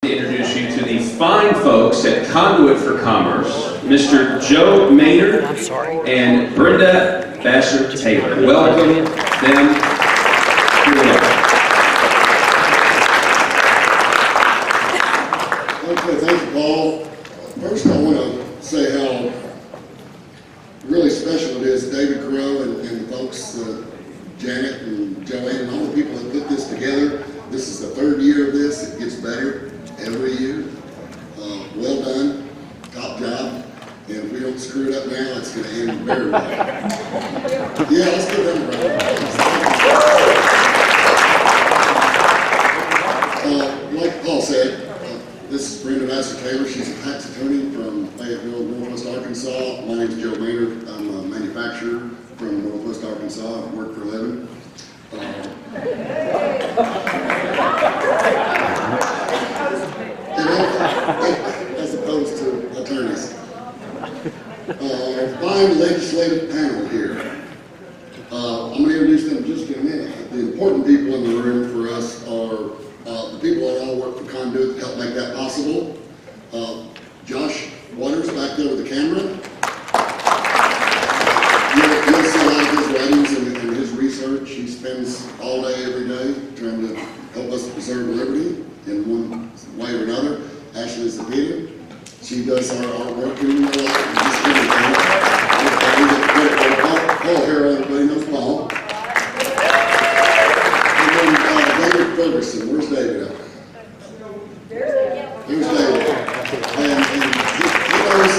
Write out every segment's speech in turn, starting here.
Introduce you to the fine folks at Conduit for Commerce, Mr. Joe Maynard and Brenda Vassar-Taylor. Welcome them. Okay, thank you, Paul. First, I want to say how really special it is, David Crow and the folks, Janet and Joanne, and all the people that put this together. This is the third year of this. It gets better every year. Well done, top job. And if we don't screw it up now, it's going to end very well. Yeah, let's give them a round. Like Paul said, this is Brenda Vassar-Taylor. She's a tax attorney from Fayetteville, Northwest Arkansas. My name's Joe Maynard. I'm a manufacturer from Northwest Arkansas. I work for a living. As opposed to attorneys. Fine legislative panel here. I'm going to introduce them just in a minute. The important people in the room for us are the people that all work for Conduit to help make that possible. Josh Waters back there with the camera. You'll see a lot of his writings and his research. He spends all day, every day, trying to help us preserve liberty in one way or another. Ashley Zapita. She does our artwork and just everything. Paul here, everybody knows Paul. And then David Ferguson. Where's David at? There's David. And he knows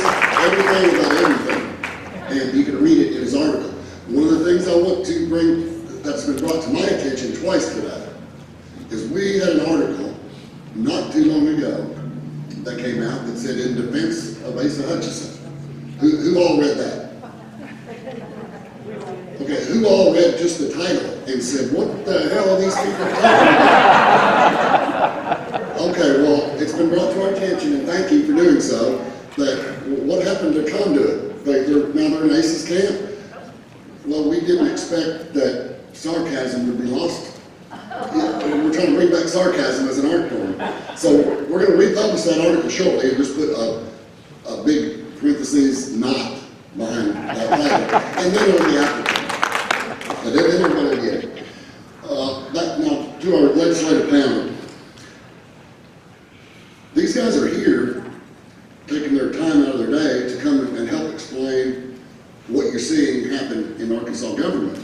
everything about everything. And you can read it in his article. One of the things I want to bring that's been brought to my attention twice today is we had an article not too long ago that came out that said in defense of Asa Hutchinson. Who all read that? Okay, who all read just the title and said, what the hell are these people talking about? Okay, well, it's been brought to our attention, and thank you for doing so, that what happened to Conduit? Now they're in Asa's camp? Well, we didn't expect that sarcasm would be lost. We're trying to bring back sarcasm as an art form. So we're going to republish that article shortly and just put a big parentheses not behind that title. And then it'll be applicable. And then everybody will get it. Now, to our legislative panel. These guys are here taking their time out of their day to come and help explain what you're seeing happen in Arkansas government.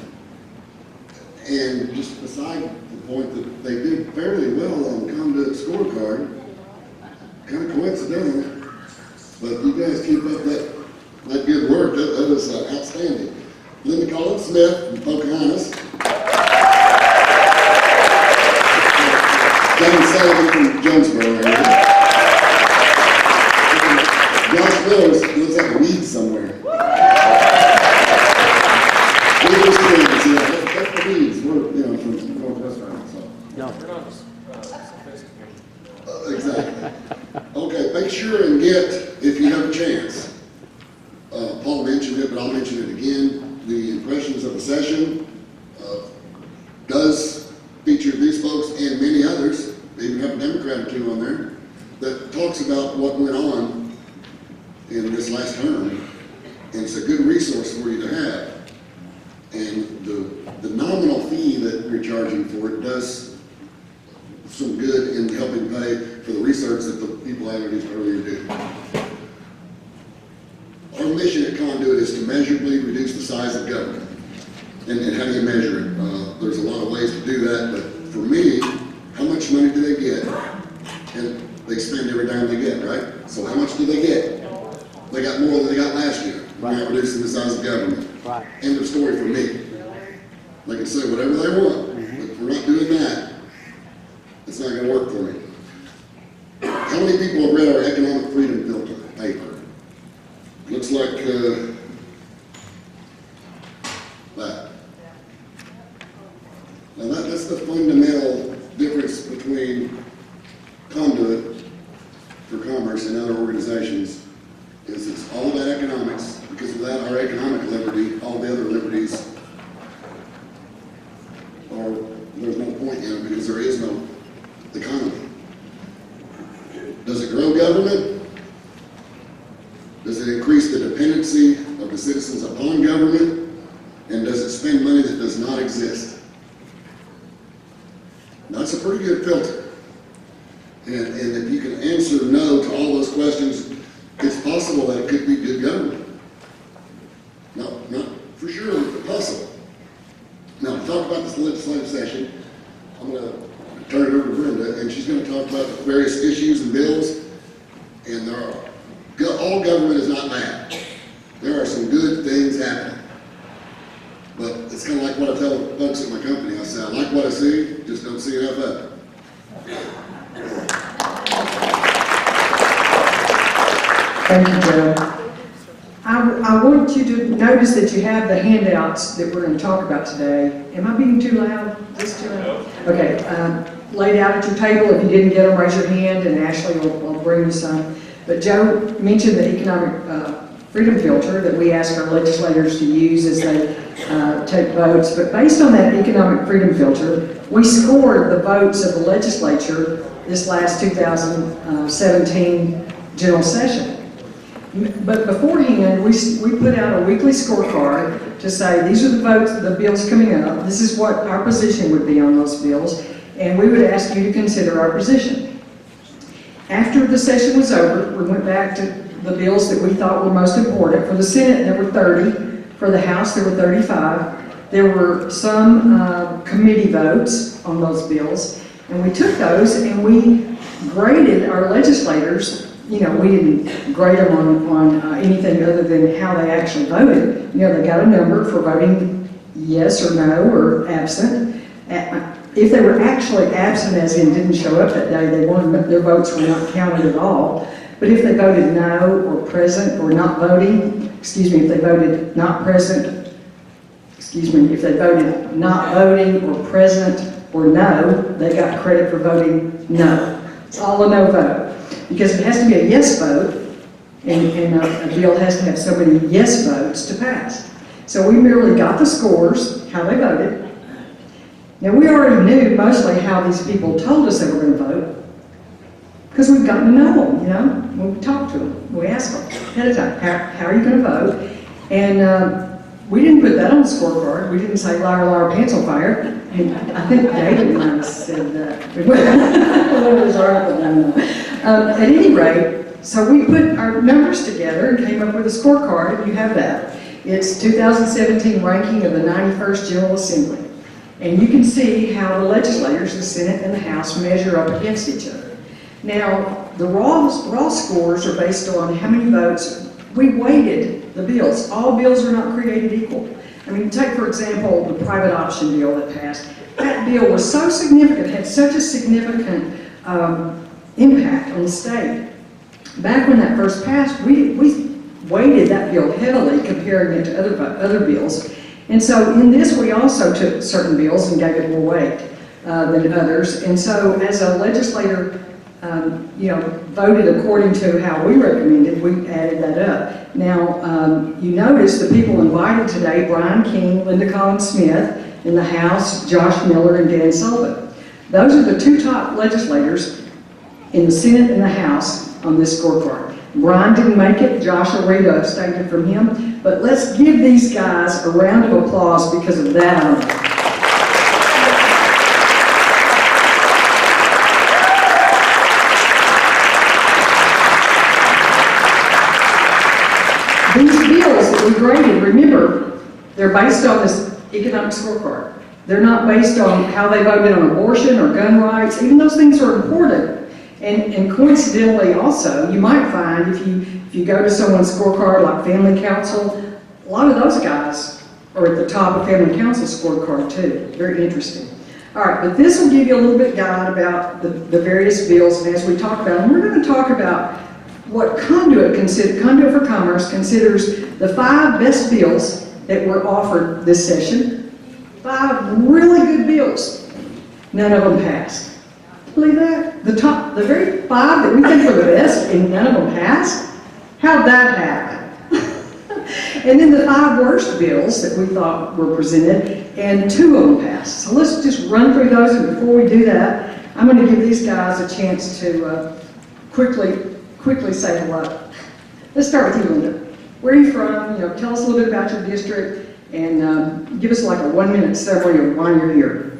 And just beside the point that they did fairly well on Conduit's scorecard, kind of coincidental, but you guys keep up that good work. That was outstanding. Linda Collins Smith from Pocahontas. John Sullivan from Jonesboro area. Josh Mills looks like a weed somewhere. We're from Northwest Arkansas. No. Exactly. Okay, make sure and get, if you have a chance, Paul mentioned it, but I'll mention it again, the impressions of the session does feature these folks and many others, they even have a Democrat or two on there, that talks about what went on in this last term, and it's a good resource for you to have. And the nominal fee that we're charging for it does some good in helping pay for the research that the people I introduced earlier did. Our mission at Conduit is to measurably reduce the size of government. And how do you measure it? There's a lot of ways to do that, but for me, how much money do they get? And they spend every dime they get, right? So how much do they get? They got more than they got last year. We're not reducing the size of government. Right. End of story for me. They can say whatever they want, but if we're not doing that, it's not going to work for me. How many people have read our economic freedom filter paper? Looks like that. Now that's the fundamental difference between Conduit for Commerce and other organizations. Is it's all about economics, because without our economic liberty, all the other liberties there's no point in it because there is no economy. Does it grow government? Does it increase the dependency of the citizens upon government? And does it spend money that does not exist? That's a pretty good filter. And if you can answer no to all those questions, it's possible that it could be good government. Not for sure, but possible. Now, to talk about this legislative session, I'm going to turn it over to Brenda, and she's going to talk about the various issues and bills. And all government is not bad. There are some good things happening. But it's kind of like what I tell folks at my company. I say, I like what I see, just don't see enough of it. Thank you, Joe. I want you to notice that you have the handouts that we're going to talk about today. Am I being too loud? Is this too loud? Okay. Laid out at your table. If you didn't get them, raise your hand, and Ashley will bring you some. But Joe mentioned the economic freedom filter that we ask our legislators to use as they take votes. But based on that economic freedom filter, we scored the votes of the legislature this last 2017 general session. But beforehand, we put out a weekly scorecard to say, these are the votes, the bills coming up, this is what our position would be on those bills, and we would ask you to consider our position. After the session was over, we went back to the bills that we thought were most important. For the Senate, there were 30. For the House, there were 35. There were some committee votes on those bills, and we took those and we graded our legislators. You know, we didn't grade them on anything other than how they actually voted. You know, they got a number for voting yes or no or absent. If they were actually absent, as in didn't show up that day, their votes were not counted at all. But if they voted no or present or not voting, if they voted not present, if they voted not voting or present or no, they got credit for voting no. It's all a no vote. Because it has to be a yes vote, and a bill has to have so many yes votes to pass. So we merely got the scores, how they voted. Now we already knew mostly how these people told us they were going to vote, because we've gotten to know them, you know, when we talked to them. We asked them ahead of time, how are you going to vote? And we didn't put that on the scorecard. We didn't say liar, liar, pants on fire. And I think David might have said that. At any rate, so we put our numbers together and came up with a scorecard, and you have that. It's 2017 ranking of the 91st General Assembly. And you can see how the legislators, the Senate and the House, measure up against each other. Now, the raw scores are based on how many votes we weighted the bills. All bills are not created equal. I mean, take, for example, the private option bill that passed. That bill was so significant, had such a significant impact on the state. Back when that first passed, we weighted that bill heavily, comparing it to other bills. And so in this, we also took certain bills and gave it more weight than others. And so as a legislator, voted according to how we recommended, we added that up. Now, you notice the people invited today: Brian King, Linda Collins Smith. In the House, Josh Miller and Dan Sullivan. Those are the two top legislators in the Senate and the House on this scorecard. Brian didn't make it. Josh will read a statement from him. But let's give these guys a round of applause because of that honor. These bills that we graded, remember, they're based on this economic scorecard. They're not based on how they voted on abortion or gun rights. Even those things are important. And coincidentally also, you might find if you go to someone's scorecard like Family Council, a lot of those guys are at the top of Family Council's scorecard too. Very interesting. All right, but this will give you a little bit guide about the various bills, and as we talk about them, we're going to talk about what Conduit for Commerce considers the 5 best bills that were offered this session. 5 really good bills. None of them passed. Believe that? The very 5 that we think were the best, and none of them passed? How'd that happen? And then the 5 worst bills that we thought were presented, and 2 of them passed. So let's just run through those, and before we do that, I'm going to give these guys a chance to quickly say hello. Let's start with you, Linda. Where are you from? Tell us a little bit about your district, and give us like a 1-minute summary of why you're here.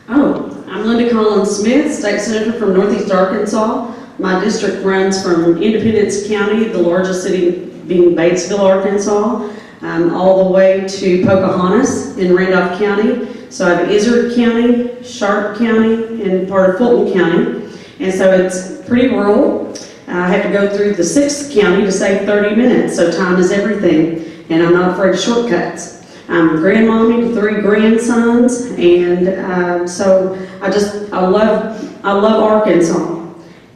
Oh, I'm Linda Collins Smith, State Senator from Northeast Arkansas. My district runs from Independence County, the largest city being Batesville, Arkansas, all the way to Pocahontas in Randolph County. So I have Izard County, Sharp County, and part of Fulton County. And so it's pretty rural. I have to go through the 6th county to save 30 minutes, so time is everything. And I'm not afraid of shortcuts. I'm a grandmommy to 3 grandsons, and so I love Arkansas.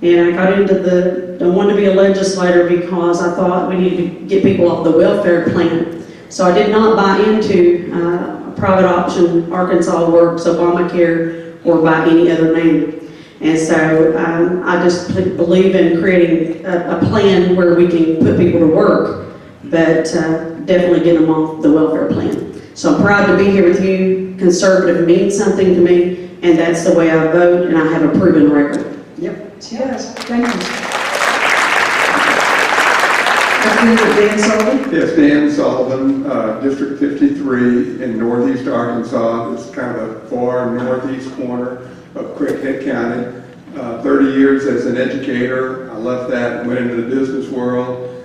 And I got into I wanted to be a legislator because I thought we needed to get people off the welfare plan. So I did not buy into a private option Arkansas Works, Obamacare, or by any other name. And so I just believe in creating a plan where we can put people to work, but definitely get them off the welfare plan. So I'm proud to be here with you. Conservative means something to me, and that's the way I vote, and I have a proven record. Yep, she does. Thank you. Dan Sullivan? Yes, Dan Sullivan, District 53 in Northeast Arkansas. It's kind of a far northeast corner of Craighead County. 30 years as an educator. I left that and went into the business world,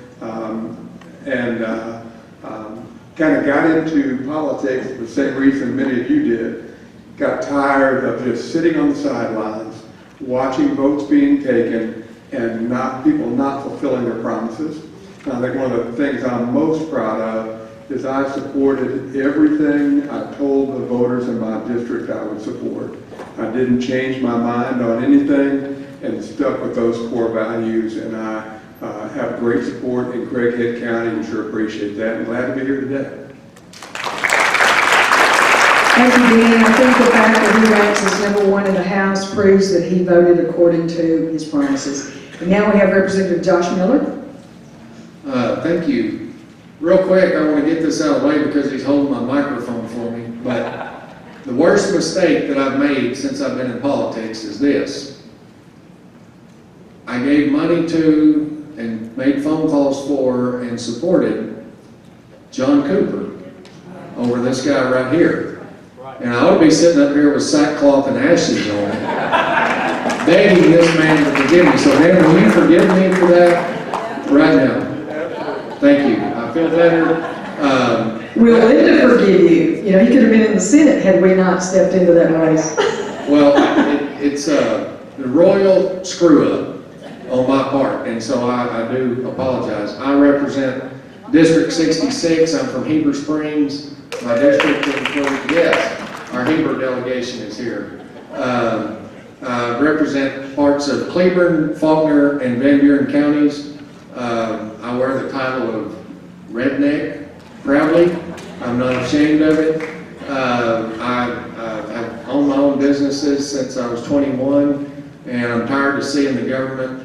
kind of got into politics for the same reason many of you did. Got tired of just sitting on the sidelines, watching votes being taken, and people not fulfilling their promises. I think one of the things I'm most proud of is I supported everything I told the voters in my district I would support. I didn't change my mind on anything and stuck with those core values, and I have great support in Craighead County and sure appreciate that. I'm glad to be here today. Thank you, Dan. I think the fact that he ranks as #1 in the House proves that he voted according to his promises. And now we have Representative Josh Miller. Thank you. Real quick, I want to get this out of the way because he's holding my microphone for me, but the worst mistake that I've made since I've been in politics is this. I gave money to and made phone calls for and supported John Cooper over this guy right here. And I ought to be sitting up here with sackcloth and ashes on, begging this man to forgive me. So, Dan, will you forgive me for that right now? Thank you. I feel better. We'll live to forgive you. He could have been in the Senate had we not stepped into that race. Well, it's a royal screw-up on my part, and so I do apologize. I represent District 66. I'm from Heber Springs. My district includes, yes, our Heber delegation is here. I represent parts of Cleburne, Faulkner, and Van Buren counties. I wear the title of redneck proudly. I'm not ashamed of it. I've owned my own businesses since I was 21, and I'm tired of seeing the government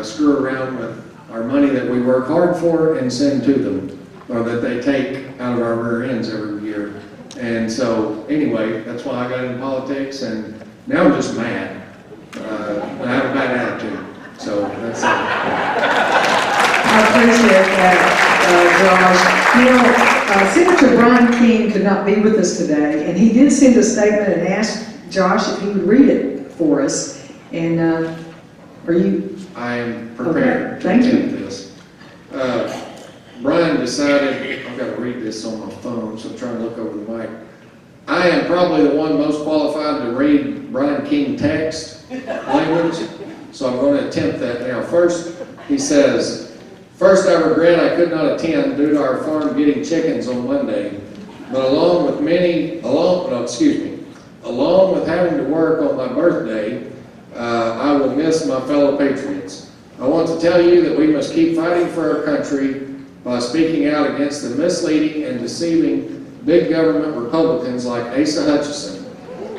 screw around with our money that we work hard for and send to them, or that they take out of our rear ends every year. And so, anyway, that's why I got into politics, and now I'm just mad. I have a bad attitude, so that's it. I appreciate that, Josh. Senator Brian King could not be with us today, and he did send a statement and asked Josh if he would read it for us. And are you? I am prepared to Thank you. attempt this. Brian decided, I've got to read this on my phone, so I'm trying to look over the mic. I am probably the one most qualified to read Brian King text language, so I'm going to attempt that now. First, he says, "First, I regret I could not attend due to our farm getting chickens on Monday, but along with having to work on my birthday, I will miss my fellow patriots. I want to tell you that we must keep fighting for our country by speaking out against the misleading and deceiving big government Republicans like Asa Hutchinson.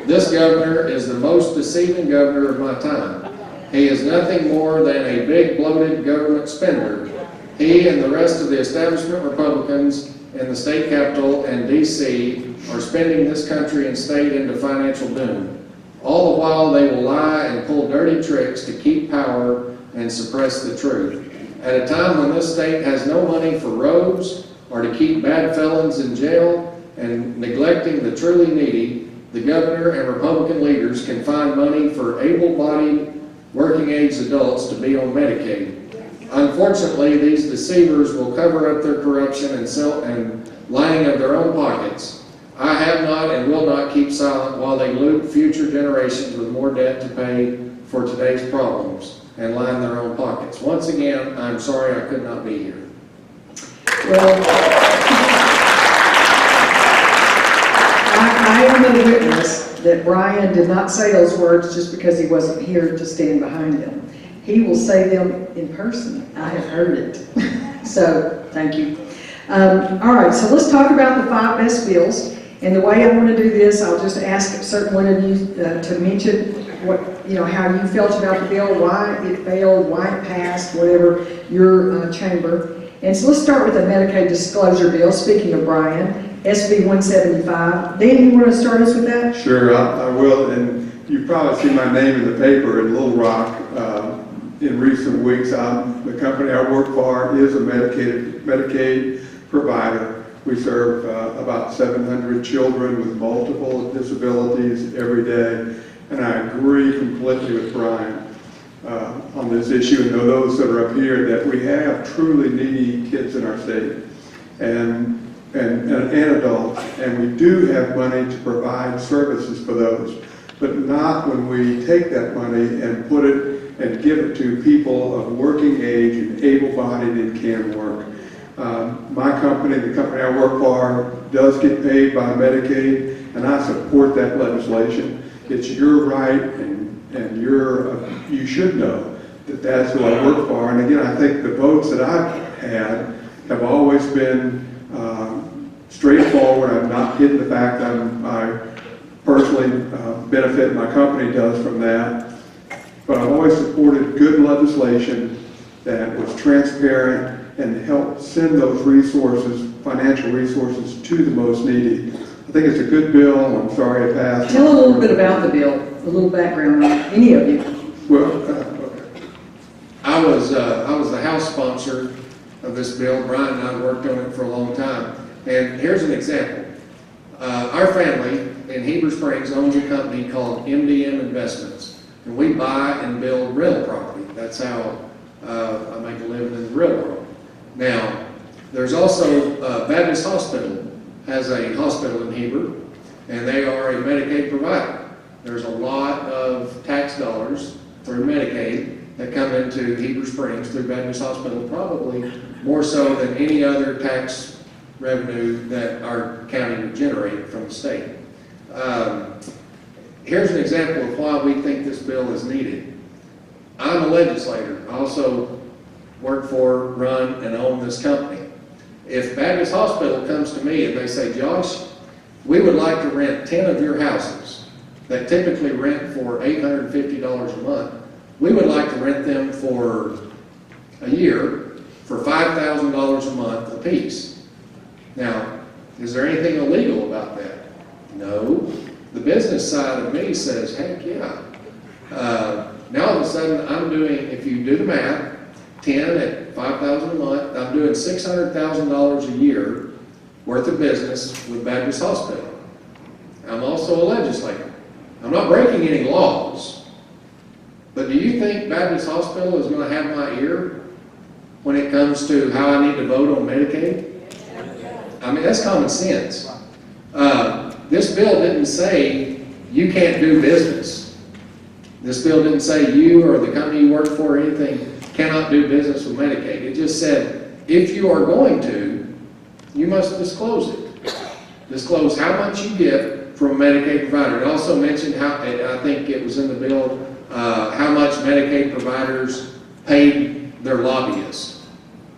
This governor is the most deceiving governor of my time. He is nothing more than a big bloated government spender. He and the rest of the establishment Republicans in the state capitol and D.C. are spending this country and state into financial doom. All the while, they will lie and pull dirty tricks to keep power and suppress the truth. At a time when this state has no money for roads or to keep bad felons in jail and neglecting the truly needy, the governor and Republican leaders can find money for able-bodied, working-age adults to be on Medicaid. Unfortunately, these deceivers will cover up their corruption and lining of their own pockets. I have not and will not keep silent while they loot future generations with more debt to pay for today's problems and line their own pockets. Once again, I'm sorry I could not be here. Well, I am a witness that Brian did not say those words just because he wasn't here to stand behind them. He will say them in person. I have heard it. So, thank you. All right, so let's talk about the 5 best bills. And the way I want to do this, I'll just ask a certain one of you to mention what, how you felt about the bill, why it failed, why it passed, whatever your chamber. And so let's start with the Medicaid disclosure bill. Speaking of Brian, SB 175. Dan, you want to start us with that? Sure, I will. And you've probably seen my name in the paper in Little Rock in recent weeks. The company I work for is a Medicaid provider. We serve about 700 children with multiple disabilities every day. And I agree completely with Brian on this issue, and those that are up here, that we have truly needy kids in our state and adults, and we do have money to provide services for those, but not when we take that money and put it and give it to people of working age and able-bodied and can work. My company, the company I work for, does get paid by Medicaid, and I support that legislation. It's your right, and you should know that that's who I work for. And again, I think the votes that I've had have always been straightforward. I've not hidden the fact that I personally benefit, my company does from that. But I've always supported good legislation that was transparent and helped send those resources, financial resources, to the most needy. I think it's a good bill. I'm sorry it passed. Tell a little bit about the bill, a little background on it, any of you. Well, I was the House sponsor of this bill. Brian and I worked on it for a long time. And here's an example. Our family in Heber Springs owns a company called MDM Investments. And we buy and build rental property. That's how I make a living in the real world. Now, there's also Baptist Hospital has a hospital in Heber, and they are a Medicaid provider. There's a lot of tax dollars through Medicaid that come into Heber Springs through Baptist Hospital, probably more so than any other tax revenue that our county would generate from the state. Here's an example of why we think this bill is needed. I'm a legislator. I also work for, run, and own this company. If Baptist Hospital comes to me and they say, Josh, we would like to rent 10 of your houses that typically rent for $850 a month, we would like to rent them for a year for $5,000 a month apiece. Now, is there anything illegal about that? No. The business side of me says, heck yeah. Now all of a sudden I'm doing, if you do the math, 10 at $5,000 a month, I'm doing $600,000 a year worth of business with Baptist Hospital. I'm also a legislator. I'm not breaking any laws, but do you think Baptist Hospital is going to have my ear when it comes to how I need to vote on Medicaid? I mean, that's common sense. This bill didn't say you can't do business. This bill didn't say you or the company you work for or anything cannot do business with Medicaid. It just said, if you are going to, you must disclose it. Disclose how much you get from a Medicaid provider. It also mentioned how, I think it was in the bill, how much Medicaid providers paid their lobbyists.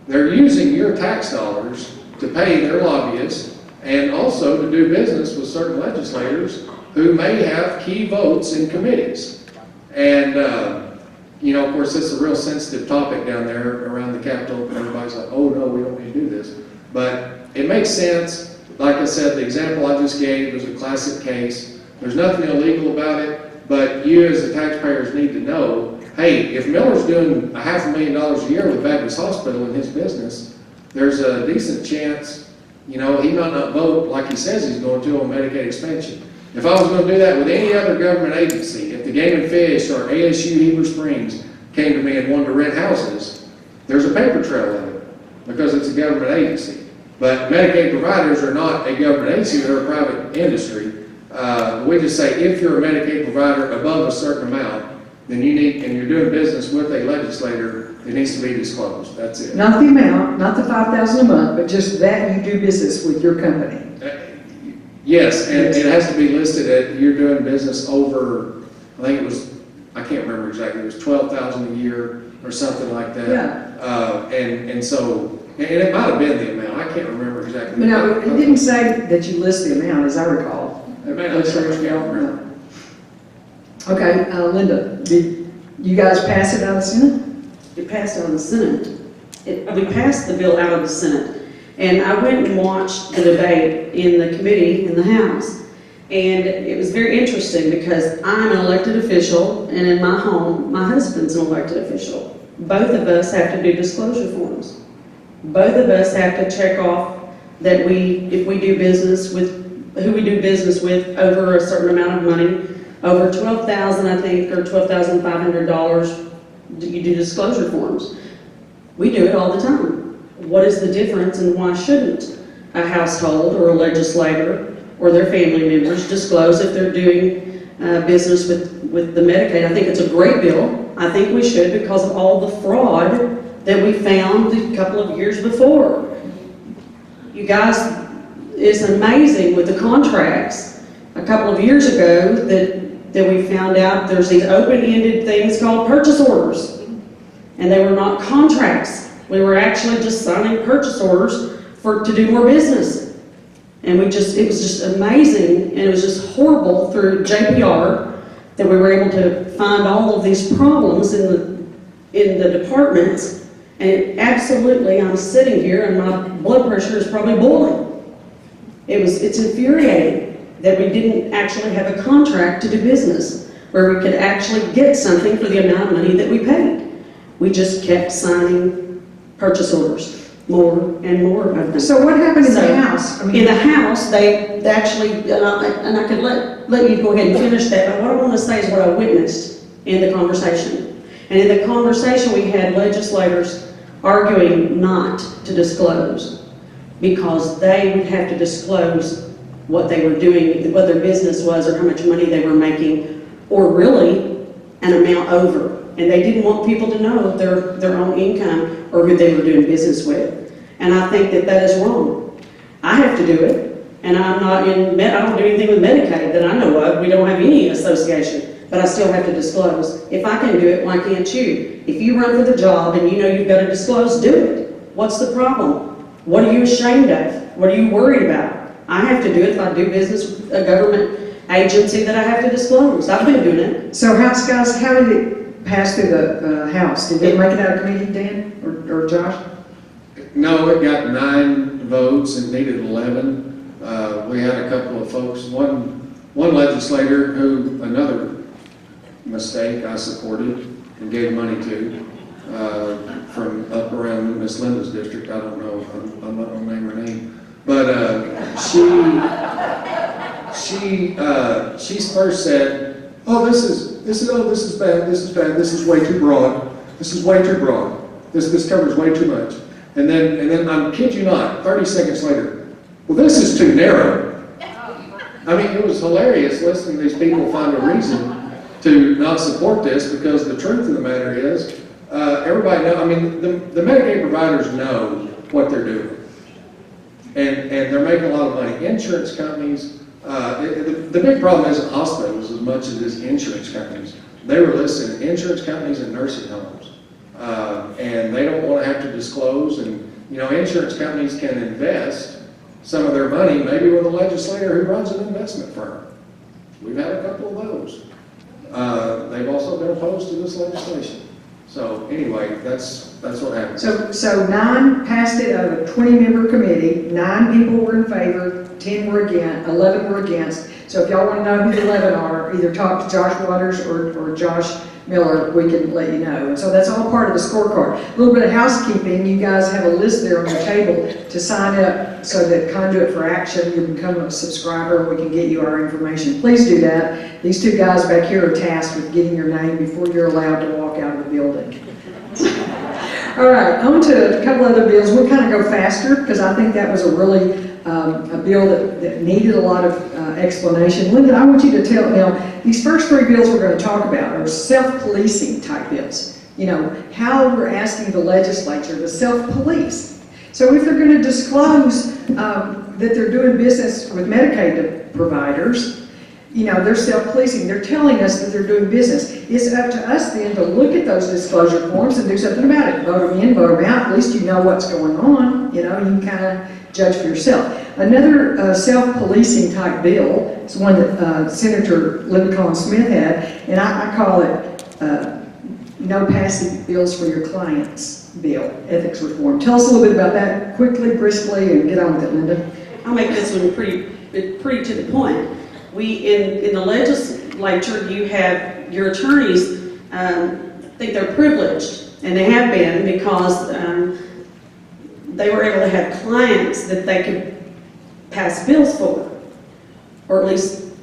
They're using your tax dollars to pay their lobbyists and also to do business with certain legislators who may have key votes in committees. And, you know, of course, this is a real sensitive topic down there around the Capitol. Everybody's like, oh, no, we don't need to do this. But it makes sense. Like I said, the example I just gave was a classic case. There's nothing illegal about it. but you as the taxpayers need to know, hey, if Miller's doing $500,000 a year with Baptist Hospital in his business, there's a decent chance, you know, he might not vote like he says he's going to on Medicaid expansion. If I was going to do that with any other government agency, if the Game and Fish or ASU Heber Springs came to me and wanted to rent houses, there's a paper trail of it because it's a government agency. But Medicaid providers are not a government agency, they're a private industry. We just say if you're a Medicaid provider above a certain amount, then you need, and you're doing business with a legislator, it needs to be disclosed. That's it. Not the amount, not the $5,000 a month, but just that you do business with your company. Yes, and it has to be listed at, you're doing business over, I think it was, I can't remember exactly, it was $12,000 a year or something like that. Yeah. And so, and it might have been the amount, I can't remember exactly. No, it didn't say that you list the amount, as I recall. It may not say, I can't remember. Okay, Linda, did you guys pass it out of the Senate? It passed out of the Senate. We passed the bill out of the Senate. And I went and watched the debate in the committee in the House. And it was very interesting because I'm an elected official, and in my home, my husband's an elected official. Both of us have to do disclosure forms. Both of us have to check off that if we do business with, who we do business with over a certain amount of money, over $12,000, I think, or $12,500, you do disclosure forms. We do it all the time. What is the difference, and why shouldn't a household or a legislator or their family members disclose if they're doing business with the Medicaid? I think it's a great bill. I think we should because of all the fraud that we found a couple of years before. You guys, it's amazing with the contracts. A couple of years ago that we found out there's these open-ended things called purchase orders, and they were not contracts. We were actually just signing purchase orders to do more business. And it was just amazing, and it was just horrible through JPR that we were able to find all of these problems in the departments. And absolutely, I'm sitting here and my blood pressure is probably boiling. It's infuriating that we didn't actually have a contract to do business where we could actually get something for the amount of money that we paid. We just kept signing purchase orders, more and more of them. So what happened in the House? I mean, in the House, they actually, and I could let you go ahead and finish that, but what I want to say is what I witnessed in the conversation. And in the conversation, we had legislators arguing not to disclose because they would have to disclose what they were doing, what their business was, or how much money they were making, or really an amount over. And they didn't want people to know their own income or who they were doing business with. And I think that is wrong. I have to do it, and I don't do anything with Medicaid that I know of. We don't have any association, but I still have to disclose. If I can do it, why can't you? If you run for the job and you know you've got to disclose, do it. What's the problem? What are you ashamed of? What are you worried about? I have to do it if I do business with a government agency that I have to disclose. I've been doing it. so House guys, how did it pass through the House? Did it make it out of committee, Dan or Josh? No, it got 9 votes and needed 11. We had a couple of folks, one legislator who, another mistake I supported and gave money to, from up around Miss Linda's district. I don't know, I'm not gonna name her name. But she first said, oh, this is bad, this is way too broad, this covers way too much. And then I kid you not, 30 seconds later, well, this is too narrow. I mean, it was hilarious listening to these people find a reason to not support this, because the truth of the matter is, everybody knows, I mean, the Medicaid providers know what they're doing. And they're making a lot of money. Insurance companies, the big problem isn't hospitals as much as it is insurance companies. They were listed insurance companies and nursing homes. And they don't want to have to disclose, and you know, insurance companies can invest some of their money maybe with a legislator who runs an investment firm. We've had a couple of those. They've also been opposed to this legislation. So anyway, that's what happened. So 9 passed it out of a 20-member committee, 9 people were in favor, 10 were against, 11 were against. So if y'all want to know who the 11 are, either talk to Josh Waters or Josh Miller, we can let you know. And so that's all part of the scorecard. A little bit of housekeeping, you guys have a list there on your table to sign up so that Conduit for Action, you can become a subscriber and we can get you our information. Please do that. These 2 guys back here are tasked with getting your name before you're allowed to walk out of the building. All right, on to a couple other bills. We'll kind of go faster because I think that was a really a bill that needed a lot of explanation. Linda, I want you to tell, now, these first 3 bills we're going to talk about are self-policing type bills. You know, how we're asking the legislature to self-police. So if they're going to disclose that they're doing business with Medicaid providers, you know, they're self-policing. They're telling us that they're doing business. It's up to us then to look at those disclosure forms and do something about it. Vote them in, vote them out. At least you know what's going on. You know, you can kind of judge for yourself. Another self-policing type bill is one that Senator Linda Collins Smith had, and I call it No Passing Bills for Your Clients bill, ethics reform. Tell us a little bit about that quickly, briskly, and get on with it, Linda. I'll make this one pretty to the point. In the legislature, you have your attorneys think they're privileged, and they have been because they were able to have clients that they could pass bills for, or at least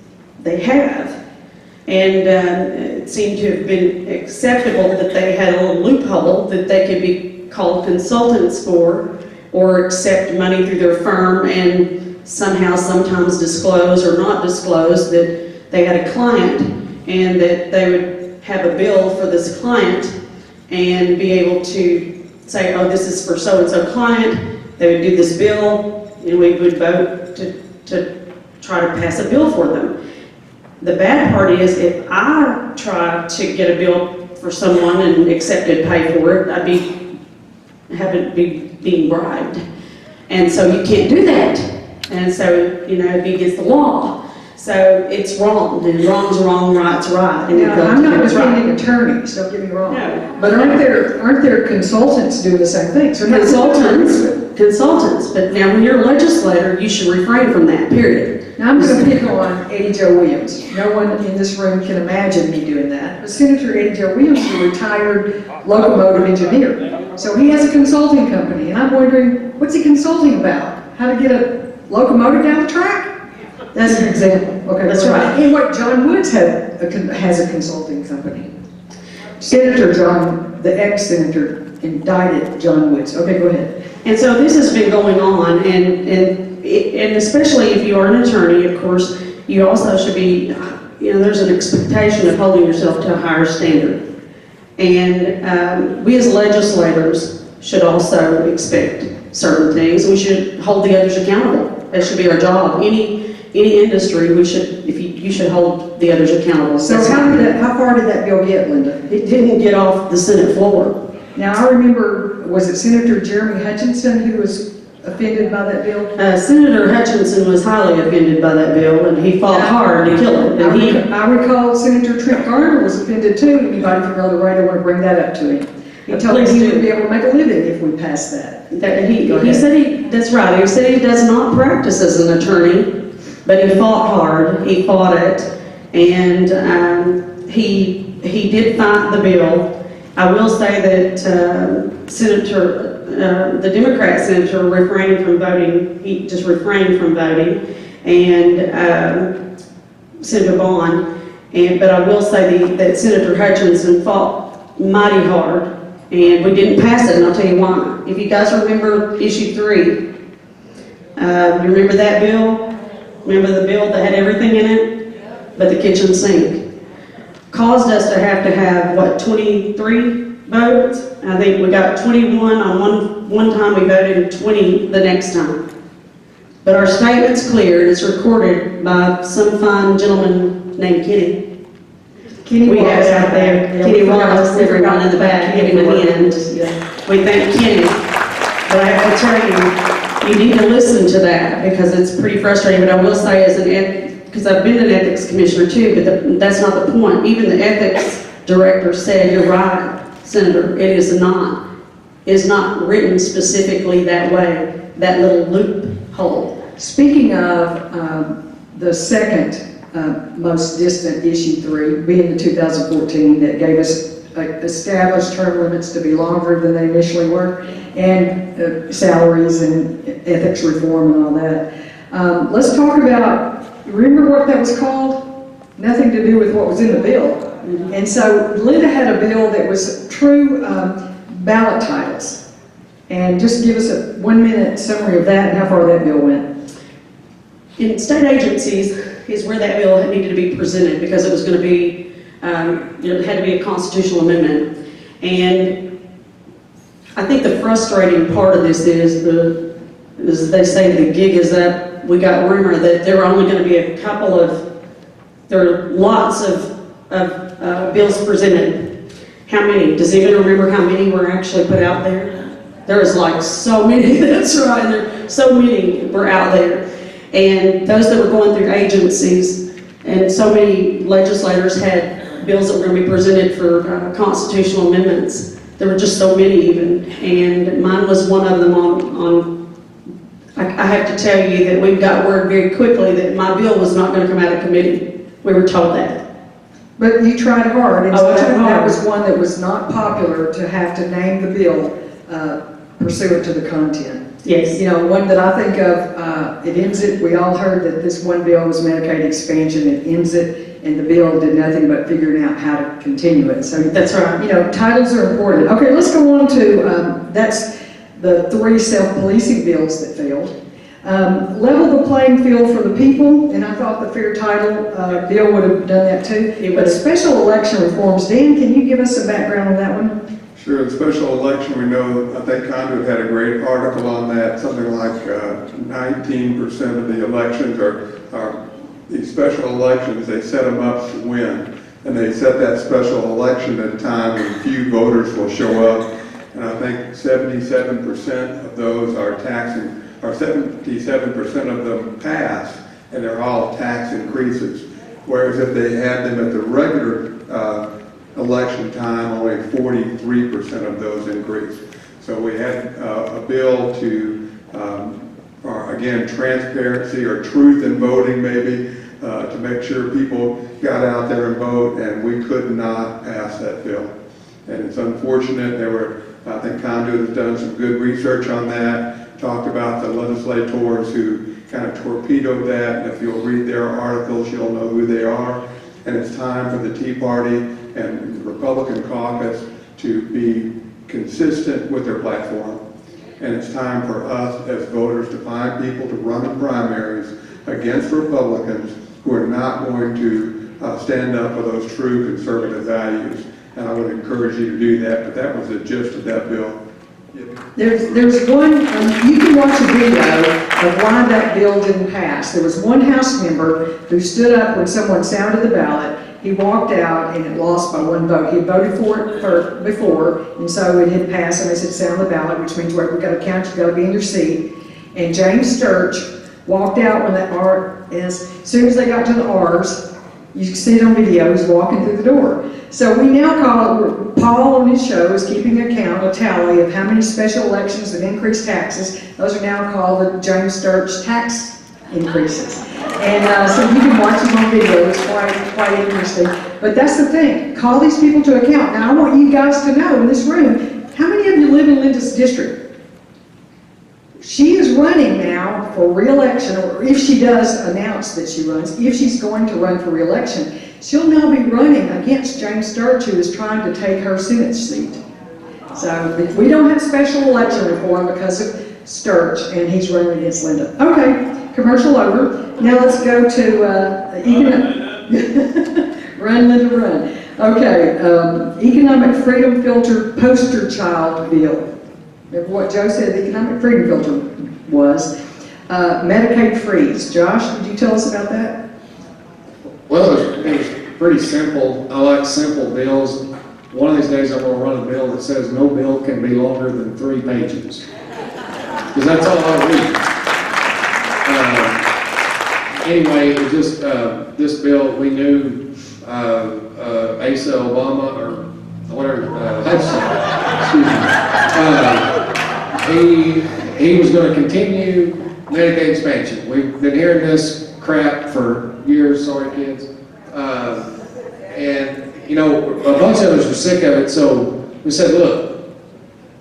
they have. And it seemed to have been acceptable that they had a little loophole that they could be called consultants for, or accept money through their firm and somehow sometimes disclose or not disclose that they had a client and that they would have a bill for this client and be able to say, oh, this is for so-and-so client. They would do this bill and we would vote to try to pass a bill for them. The bad part is if I try to get a bill for someone and accept it, pay for it, I'd be being bribed. And so you can't do that. And so, you know, it'd be against the law. So it's wrong, and wrong's wrong, right's right. And now, I'm not defending attorneys, don't get me wrong. No. But aren't there consultants doing the same thing? So Consultants, but now when you're a legislator, you should refrain from that, period. Now I'm going to pick on Eddie Joe Williams. No one in this room can imagine me doing that. But Senator Eddie Joe Williams is a retired locomotive engineer. So he has a consulting company, and I'm wondering, what's he consulting about? How to get a locomotive down the track? That's an example. Okay, that's right. And what John Woods has a consulting company. Senator John, the ex-senator, indicted John Woods. Okay, go ahead. And so this has been going on, and especially if you are an attorney, of course, you also should be, you know, there's an expectation of holding yourself to a higher standard. And we as legislators should also expect certain things. We should hold the others accountable. That should be our job. Any industry, you should hold the others accountable. So how far did that bill get, Linda? It didn't get off the Senate floor. Now I remember, was it Senator Jeremy Hutchinson who was offended by that bill? Senator Hutchinson was highly offended by that bill, and he fought hard to kill it. And I recall Senator Trent Garner was offended too. Anybody from El Dorado want to bring that up to him? He told me he would be able to make a living if we passed that. He said that's right. He said he does not practice as an attorney, but he fought hard. He fought it, and he did fight the bill. I will say that the Democrat senator refrained from voting. He just refrained from voting, and Senator Bond. But I will say that Senator Hutchinson fought mighty hard. And we didn't pass it, and I'll tell you why. If you guys remember issue 3, you remember that bill? Remember the bill that had everything in it but the kitchen sink? Caused us to have, what, 23 votes? I think we got 21 on one time, we voted 20 the next time. But our statement's clear, and it's recorded by some fine gentleman named Kenny. We have it out there. Kenny Wallace, everyone in the back, giving a hand. We thank Kenny. But I have to tell you, you need to listen to that because it's pretty frustrating. But I will say, because I've been an ethics commissioner too, but that's not the point. Even the ethics director said, you're right, Senator. It is not written specifically that way, that little loophole. Speaking of the second most distant issue 3, being the 2014 that gave us established term limits to be longer than they initially were, and salaries and ethics reform and all that. Let's talk about, remember what that was called? Nothing to do with what was in the bill. Mm-hmm. And so Linda had a bill that was true ballot titles. And just give us a 1-minute summary of that and how far that bill went. In state agencies is where that bill needed to be presented because it was going to be, it had to be a constitutional amendment. And I think the frustrating part of this is they say the gig is up. We got rumor that there are only going to be there are lots of bills presented. How many? Does anyone remember how many were actually put out there? There was like so many, that's right, there so many were out there. And those that were going through agencies, and so many legislators had bills that were going to be presented for constitutional amendments. There were just so many even, and mine was one of them I have to tell you that we got word very quickly that my bill was not going to come out of committee. We were told that. But you tried hard, and Oh, I tried that hard. was one that was not popular to have to name the bill pursuant to the content. Yes. You know, one that I think of, it ends it, we all heard that this one bill was Medicaid expansion, it ends it, and the bill did nothing but figuring out how to continue it. So That's right. you know, titles are important. Okay, let's go on to, that's the 3 self-policing bills that failed. Level the playing field for the people, and I thought the fair title bill would have done that too. But special election reforms, Dan, can you give us some background on that one? Sure, the special election, we know, I think Conduit had a great article on that, something like 19% of the elections are these special elections, they set them up to win. And they set that special election at a time when few voters will show up. And I think 77% of those are taxing, or 77% of them pass, and they're all tax increases. Whereas if they had them at the regular election time, only 43% of those increased. So we had a bill to, again, transparency or truth in voting maybe, to make sure people got out there and vote, and we could not pass that bill. And it's unfortunate. I think Conduit has done some good research on that, talked about the legislators who kind of torpedoed that, and if you'll read their articles, you'll know who they are. And it's time for the Tea Party and the Republican caucus to be consistent with their platform. And it's time for us as voters to find people to run in primaries against Republicans who are not going to stand up for those true conservative values. And I would encourage you to do that, but that was the gist of that bill. There's one, you can watch a video of why that bill didn't pass. There was one House member who stood up when someone sounded the ballot. He walked out and it lost by 1 vote. He had voted for it before, and so it had passed, and they said sound the ballot, which means we've got to count, you've got to be in your seat. And James Sturch walked out when that R, as soon as they got to the R's, you can see it on video, he's walking through the door. So we now call, Paul on his show is keeping a tally of how many special elections and increased taxes. Those are now called the James Sturch tax increases. And so you can watch them on video, it's quite interesting. But that's the thing, call these people to account. Now I want you guys to know in this room, how many of you live in Linda's district? She is running now for re-election, or if she does announce that she runs, if she's going to run for re-election, she'll now be running against James Sturch, who is trying to take her Senate seat. So we don't have special election reform because of Sturch, and he's running against Linda. Okay, commercial over. Now let's go to run, Linda, run. Okay, economic freedom filter poster child bill. Remember what Joe said the economic freedom filter was. Medicaid freeze. Josh, did you tell us about that? Well, it was pretty simple. I like simple bills. One of these days I'm going to run a bill that says no bill can be longer than 3 pages. Because that's all I read. Anyway, it just, this bill, we knew Asa Obama, or whatever, Hudson, excuse me, he was going to continue Medicaid expansion. We've been hearing this crap for years, sorry kids. And, you know, a bunch of us were sick of it, so we said, look,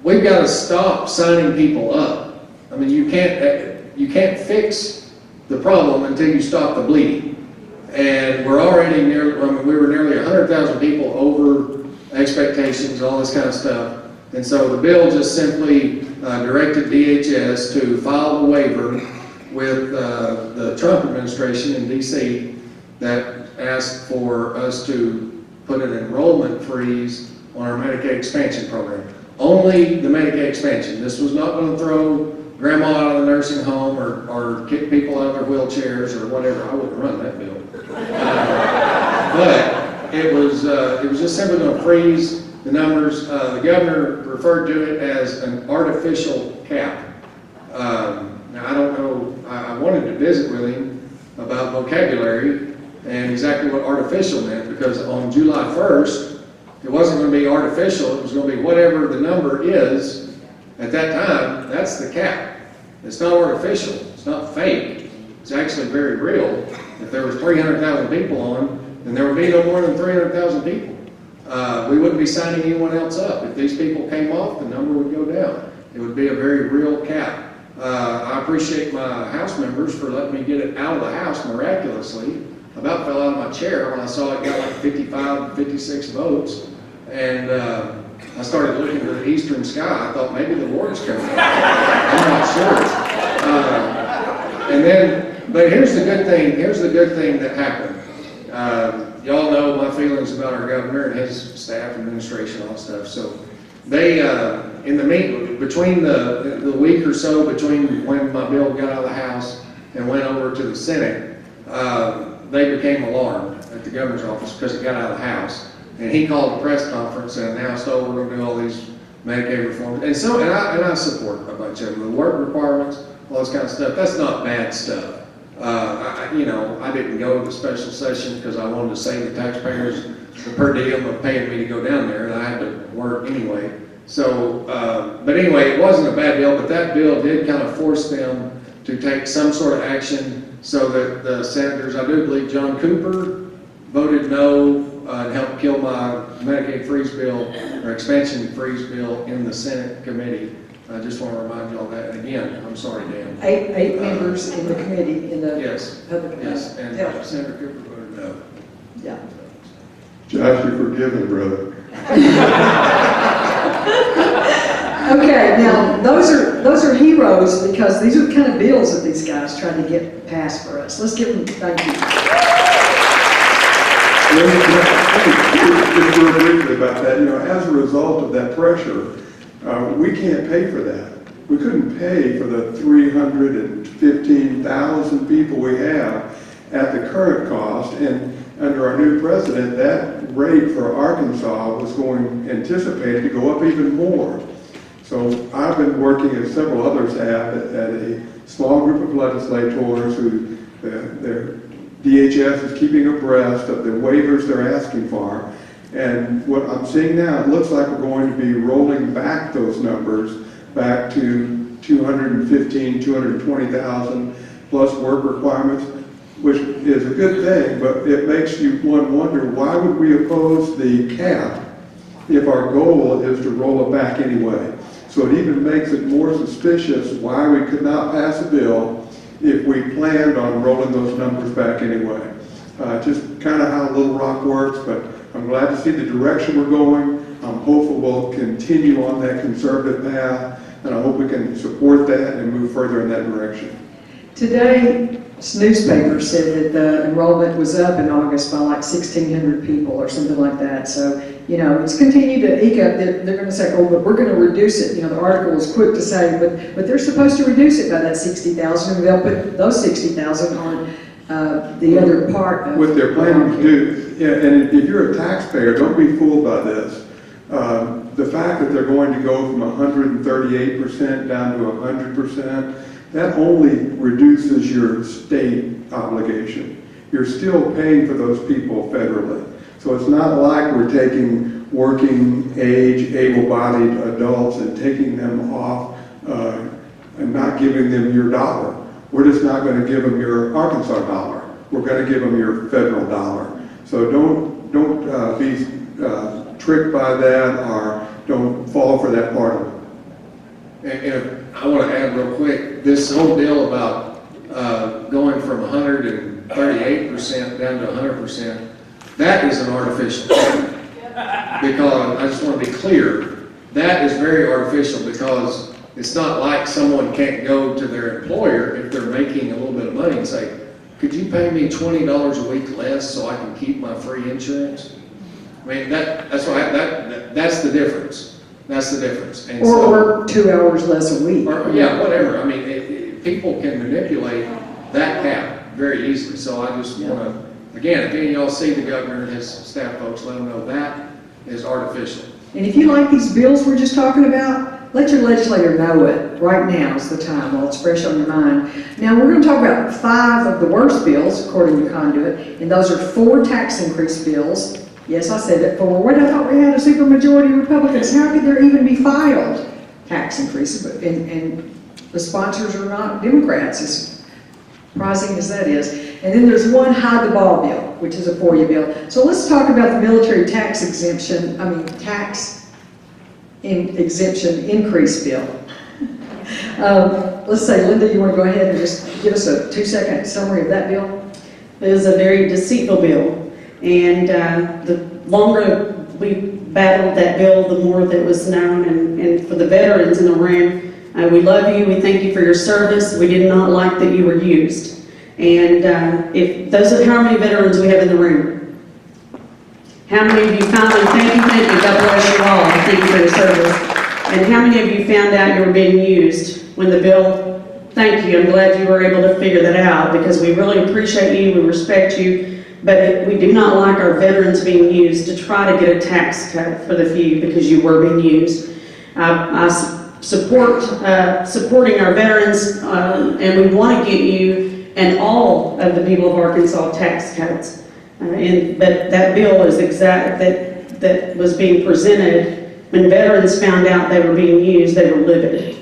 we've got to stop signing people up. I mean, you can't fix the problem until you stop the bleeding. And we're already nearly, I mean, we were nearly 100,000 people over expectations, all this kind of stuff. And so the bill just simply directed DHS to file a waiver with the Trump administration in DC that asked for us to put an enrollment freeze on our Medicaid expansion program. Only the Medicaid expansion. This was not going to throw grandma out of the nursing home or kick people out of their wheelchairs or whatever. I wouldn't run that bill. But it was just simply going to freeze the numbers. The governor referred to it as an artificial cap. Now, I don't know, I wanted to visit with him about vocabulary and exactly what artificial meant, because on July 1st, it wasn't going to be artificial, it was going to be whatever the number is at that time, that's the cap. It's not artificial, it's not fake, it's actually very real. If there was 300,000 people on, then there would be no more than 300,000 people. We wouldn't be signing anyone else up. If these people came off, the number would go down. It would be a very real cap. I appreciate my House members for letting me get it out of the House miraculously. I about fell out of my chair when I saw it got like 55, 56 votes. And I started looking to the eastern sky. I thought maybe the Lord's coming. I'm not sure. And then, but here's the good thing. Here's the good thing that happened. Y'all know my feelings about our governor and his staff, administration, all that stuff. So they, in the between the week or so between when my bill got out of the House and went over to the Senate, they became alarmed at the governor's office because it got out of the House. And he called a press conference and announced, oh, we're going to do all these Medicaid reforms. And so, and I support a bunch of them. The work requirements, all this kind of stuff, that's not bad stuff. You know, I didn't go to the special session because I wanted to save the taxpayers the per diem of paying me to go down there, and I had to work anyway. So, but anyway, it wasn't a bad bill, but that bill did kind of force them to take some sort of action so that the senators, I do believe John Cooper voted no and helped kill my Medicaid freeze bill, or expansion freeze bill in the Senate committee. I just want to remind you all that. And again, I'm sorry, Dan. Eight members in the committee, in the yes, public. Yes, and yeah. Senator Cooper voted no. Yeah. Josh, you're forgiven, brother. Okay, now those are heroes because these are the kind of bills that these guys trying to get passed for us. Let's give them thank you. Just real briefly about that, you know, as a result of that pressure, we can't pay for that. We couldn't pay for the 315,000 people we have at the current cost, and under our new president, that rate for Arkansas was anticipated to go up even more. So I've been working, as several others have, at a small group of legislators who their DHS is keeping abreast of the waivers they're asking for. And what I'm seeing now, it looks like we're going to be rolling back those numbers back to 215, 220,000 plus work requirements, which is a good thing, but it makes one wonder, why would we oppose the cap if our goal is to roll it back anyway? So it even makes it more suspicious why we could not pass a bill if we planned on rolling those numbers back anyway. Just kind of how Little Rock works, but I'm glad to see the direction we're going. I'm hopeful we'll continue on that conservative path, and I hope we can support that and move further in that direction. Today's newspaper said that the enrollment was up in August by like 1,600 people or something like that. So, you know, it's continued to eke up. They're going to say, oh, but we're going to reduce it. You know, the article was quick to say, but they're supposed to reduce it by that 60,000, and they'll put those 60,000 on the other part of what they're planning to do. Yeah, and if you're a taxpayer, don't be fooled by this. The fact that they're going to go from 138% down to 100%, that only reduces your state obligation. You're still paying for those people federally. So it's not like we're taking working age, able-bodied adults and taking them off and not giving them your dollar. We're just not going to give them your Arkansas dollar. We're going to give them your federal dollar. So don't be tricked by that, or don't fall for that part of it. And I want to add real quick, this whole deal about going from 138% down to 100%, that is an artificial thing. Because, I just want to be clear, that is very artificial, because it's not like someone can't go to their employer if they're making a little bit of money and say, could you pay me $20 a week less so I can keep my free insurance? I mean, that's the difference. That's the difference. And Or work 2 hours less a week. Or, yeah, whatever. I mean, people can manipulate that cap very easily. So I just want to, again, if any of y'all see the governor and his staff folks, let them know that is artificial. And if you like these bills we're just talking about, let your legislator know it. Right now is the time while it's fresh on your mind. Now, we're going to talk about 5 of the worst bills, according to Conduit, and those are 4 tax increase bills. Yes, I said it, 4. Wait, I thought we had a supermajority of Republicans. How could there even be filed tax increases? And the sponsors are not Democrats, as surprising as that is. And then there's 1 hide the ball bill, which is a FOIA bill. So let's talk about the military tax exemption, exemption increase bill. Let's say, Linda, you want to go ahead and just give us a 2-second summary of that bill? It was a very deceitful bill. And the longer we battled that bill, the more that was known. And for the veterans in the room, we love you. We thank you for your service. We did not like that you were used. And if those are how many veterans we have in the room. How many of you finally, thank you, God bless you all, thank you for your service. And how many of you found out you were being used when the bill, thank you, I'm glad you were able to figure that out, because we really appreciate you, we respect you, but we do not like our veterans being used to try to get a tax cut for the few, because you were being used. I support supporting our veterans, and we want to get you and all of the people of Arkansas tax cuts. But that bill is that was being presented. When veterans found out they were being used, they were livid.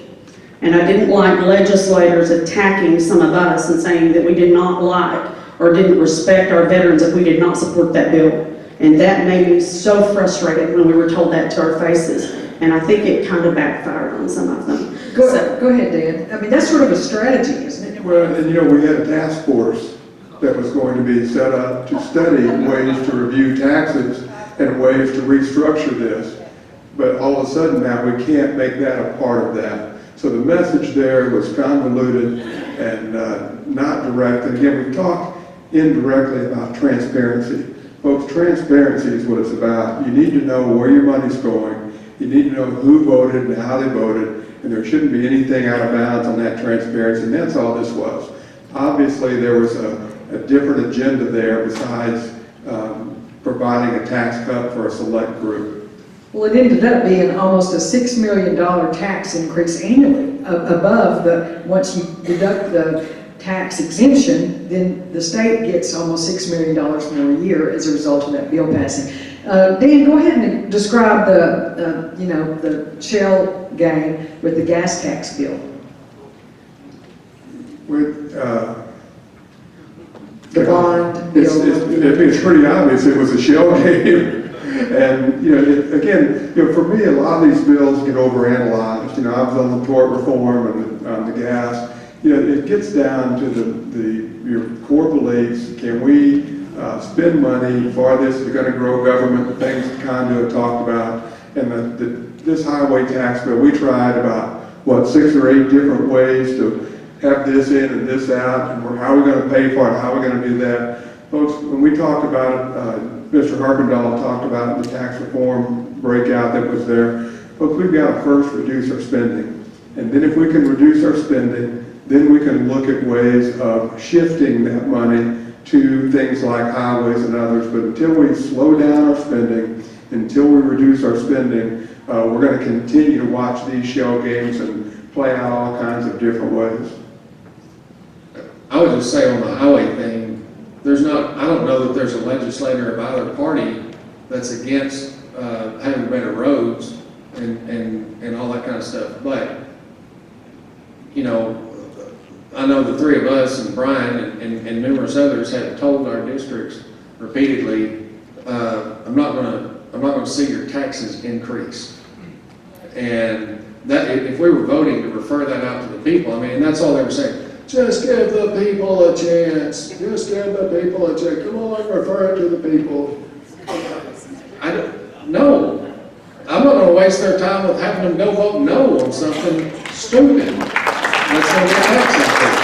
And I didn't like legislators attacking some of us and saying that we did not like or didn't respect our veterans if we did not support that bill. And that made me so frustrated when we were told that to our faces. And I think it kind of backfired on some of them. Go ahead, Dan. I mean, that's sort of a strategy, isn't it? Well, and we had a task force that was going to be set up to study ways to review taxes and ways to restructure this. But all of a sudden now we can't make that a part of that. So the message there was convoluted and not direct. And again, we talked indirectly about transparency. Folks, transparency is what it's about. You need to know where your money's going. You need to know who voted and how they voted. And there shouldn't be anything out of bounds on that transparency. And that's all this was. Obviously, there was a different agenda there besides providing a tax cut for a select group. Well, it ended up being almost a $6 million tax increase annually above once you deduct the tax exemption, then the state gets almost $6 million more a year as a result of that bill passing. Dan, go ahead and describe the shell game with the gas tax bill. The bond bill. It's pretty obvious it was a shell game. And, again, for me, a lot of these bills get overanalyzed. I was on the tort reform and on the gas. It gets down to your core beliefs. Can we spend money for this? Is going to grow government, the things that Conduit talked about. And this highway tax bill, we tried about, 6 or 8 different ways to have this in and this out, and how are we going to pay for it, how are we going to do that. Folks, when we talked about it, Mr. Harpendahl talked about the tax reform breakout that was there. Folks, we've got to first reduce our spending. And then if we can reduce our spending, then we can look at ways of shifting that money to things like highways and others. But until we slow down our spending, until we reduce our spending, we're going to continue to watch these shell games and play out all kinds of different ways. I would just say on the highway thing, I don't know that there's a legislator of either party that's against having better roads and all that kind of stuff. But, you know, I know the three of us and Brian and numerous others have told our districts repeatedly, I'm not gonna see your taxes increase. And that, if we were voting to refer that out to the people, I mean, that's all they were saying. Just give the people a chance. Just give the people a chance. Come on, refer it to the people. No. I'm not going to waste their time with having them go vote no on something stupid. That's going to be tax increase.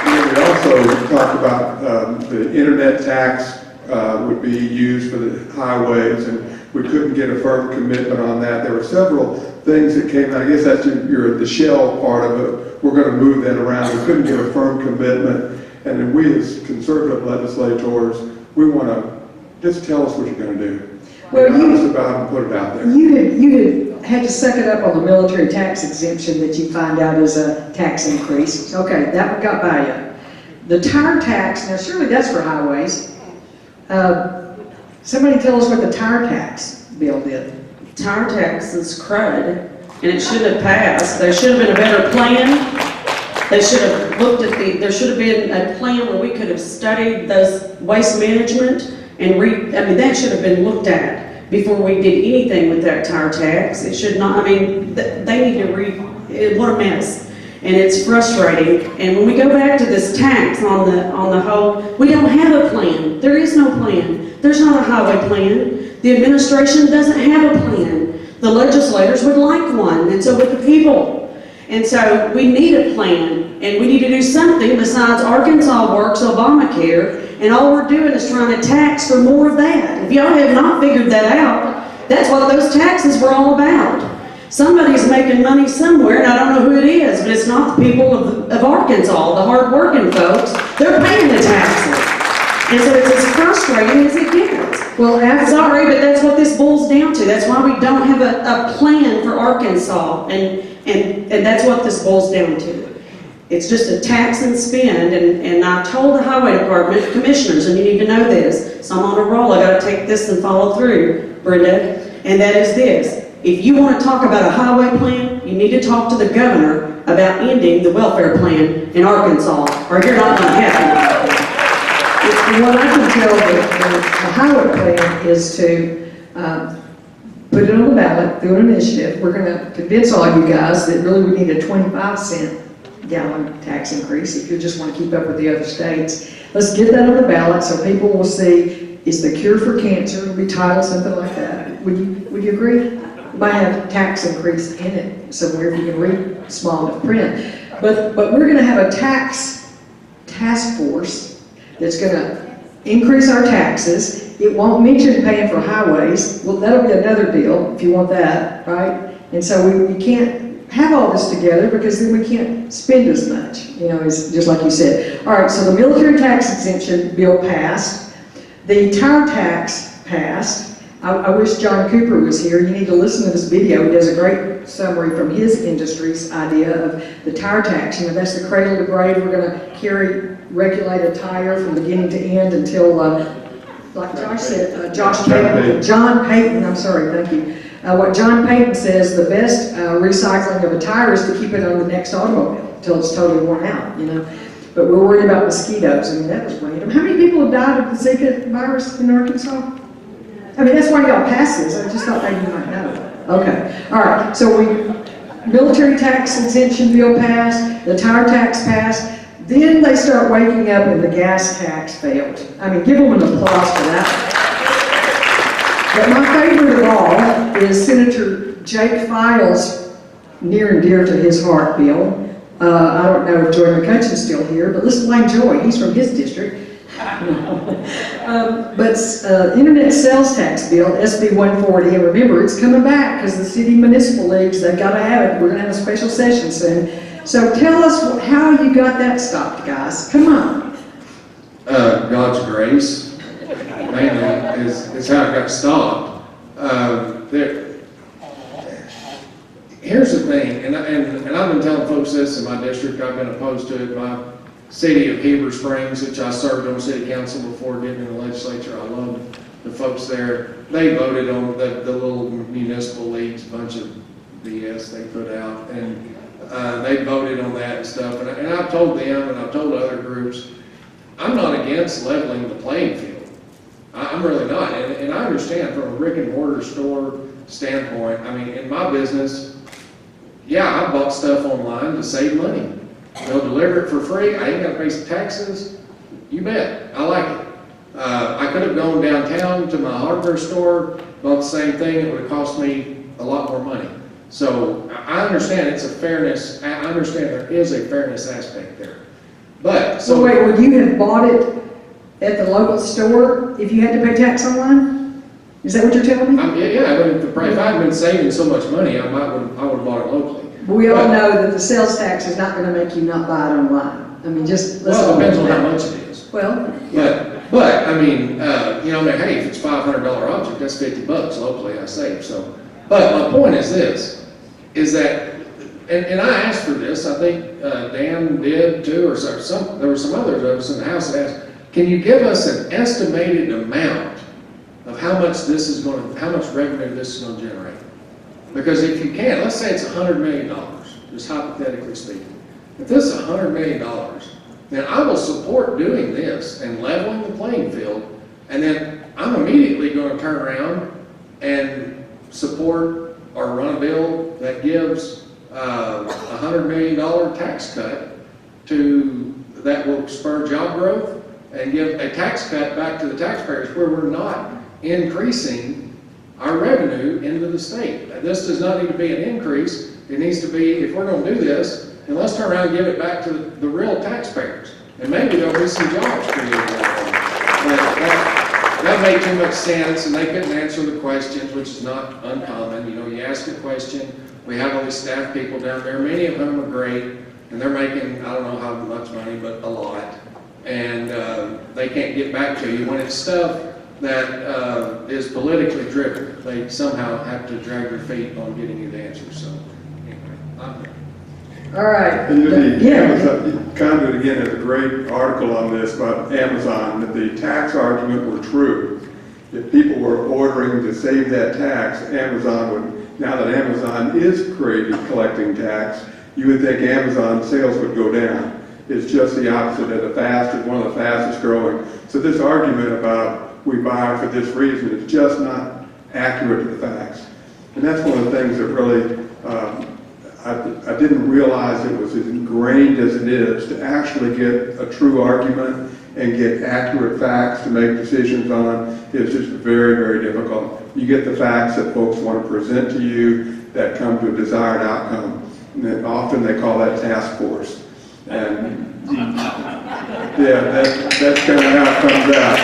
We also talked about the internet tax would be used for the highways, and we couldn't get a firm commitment on that. There were several things that came out. I guess that's the shell part of it. We're going to move that around. We couldn't get a firm commitment. And then we as conservative legislators, we want to just tell us what you're going to do. Well, be honest about it and put it out there. You had to suck it up on the military tax exemption that you find out is a tax increase. Okay, that one got by you. The tire tax, now surely that's for highways. Somebody tell us what the tire tax bill did. Tire tax is crud, and it shouldn't have passed. There should have been a better plan. They should have looked at there should have been a plan where we could have studied those waste management and that should have been looked at before we did anything with that tire tax. It should not, they need to what a mess. And it's frustrating. And when we go back to this tax on the whole, we don't have a plan. There is no plan. There's not a highway plan. The administration doesn't have a plan. The legislators would like one, and so would the people. And so we need a plan, and we need to do something besides Arkansas Works, Obamacare, and all we're doing is trying to tax for more of that. If y'all have not figured that out, that's what those taxes were all about. Somebody's making money somewhere, and I don't know who it is, but it's not the people of Arkansas, the hard-working folks. They're paying the taxes. And so it's as frustrating as it gets. Well, I'm sorry, but that's what this boils down to. That's why we don't have a plan for Arkansas, and that's what this boils down to. It's just a tax and spend, and I told the highway department commissioners, and you need to know this, so I'm on a roll, I gotta take this and follow through, Brenda, and that is this. If you want to talk about a highway plan, you need to talk to the governor about ending the welfare plan in Arkansas, or you're not going to have it. What I can tell the highway plan is to put it on the ballot through an initiative. We're going to convince all you guys that really we need a 25-cent gallon tax increase if you just want to keep up with the other states. Let's get that on the ballot so people will see it's the cure for cancer. It'll be titled something like that. Would you agree? It might have a tax increase in it somewhere if you can read small enough print. But we're going to have a tax task force that's going to increase our taxes. It won't mention paying for highways. Well, that'll be another deal if you want that, right? And so we can't have all this together because then we can't spend as much, it's just like you said. All right, so the military tax exemption bill passed. The tire tax passed. I wish John Cooper was here. You need to listen to this video. He does a great summary from his industry's idea of the tire tax. That's the cradle to grave. We're going to regulate a tire from beginning to end until, like Josh said, John Payton, I'm sorry, thank you. What John Payton says, the best recycling of a tire is to keep it on the next automobile until it's totally worn out, But we're worried about mosquitoes. That was random. How many people have died of the Zika virus in Arkansas? That's why y'all passed this. I just thought maybe you might know. Okay. All right. So military tax exemption bill passed, the tire tax passed. Then they start waking up and the gas tax failed. Give them an applause for that. But my favorite of all is Senator Jake Files' near and dear to his heart bill. I don't know if Joy McCutcheon's still here, but let's blame Joy. He's from his district. But Internet Sales Tax Bill, SB 140, and remember, it's coming back because the city municipal leagues, they've got to have it. We're going to have a special session soon. So tell us how you got that stopped, guys. Come on. God's grace, mainly, is how it got stopped. Here's the thing, and I've been telling folks this in my district. I've been opposed to it. My city of Heber Springs, which I served on city council before getting in the legislature. I love the folks there. they voted on the little municipal leagues, bunch of BS they put out, and they voted on that and stuff. And I've told them, and I've told other groups, I'm not against leveling the playing field. I'm really not. And I understand from a brick and mortar store standpoint, I mean, in my business, yeah, I bought stuff online to save money. They'll deliver it for free. I ain't got to pay some taxes. You bet. I like it. I could have gone downtown to my hardware store, bought the same thing. It would have cost me a lot more money. So I understand it's a fairness. I understand there is a fairness aspect there. But So wait, would you have bought it at the local store if you had to pay tax online? Is that what you're telling me? yeah, but if I hadn't been saving so much money, I would have bought it locally. But we all know that the sales tax is not going to make you not buy it online. I mean, just let's Well, all it depends on admit how that. much it is. Well, But I mean, you know, I mean, hey, if it's $500 object, that's $50 locally I save. So, but my point is this, is that, and I asked for this. I think Dan did too, or there were some others of us in the house that asked, can you give us an estimated amount of how much how much revenue this is going to generate? Because if you can, let's say it's $100 million, just hypothetically speaking. If this is $100 million, then I will support doing this and leveling the playing field, and then I'm immediately going to turn around and support or run a bill that gives a $100 million tax cut that will spur job growth and give a tax cut back to the taxpayers where we're not increasing our revenue into the state. This does not need to be an increase. It needs to be, if we're going to do this, and let's turn around and give it back to the real taxpayers. And maybe there'll be some jobs created. That made too much sense, and they couldn't answer the questions, which is not uncommon. You know, you ask a question, we have all these staff people down there, many of them are great, and they're making, I don't know how much money, but a lot. And they can't get back to you when it's stuff that is politically driven. They somehow have to drag their feet on getting you the answer. So, anyway, I'm done. all right. And Yeah. Amazon, Conduit again has a great article on this about Amazon, that the tax argument were true. If people were ordering to save that tax, Amazon would, now that Amazon is collecting tax, you would think Amazon sales would go down. It's just the opposite. It's one of the fastest growing. So this argument about we buy for this reason is just not accurate to the facts. And that's one of the things that really, I didn't realize it was as ingrained as it is to actually get a true argument and get accurate facts to make decisions on. It's just very, very difficult. You get the facts that folks want to present to you that come to a desired outcome. And then often they call that task force. And yeah, that's kind of how it comes out.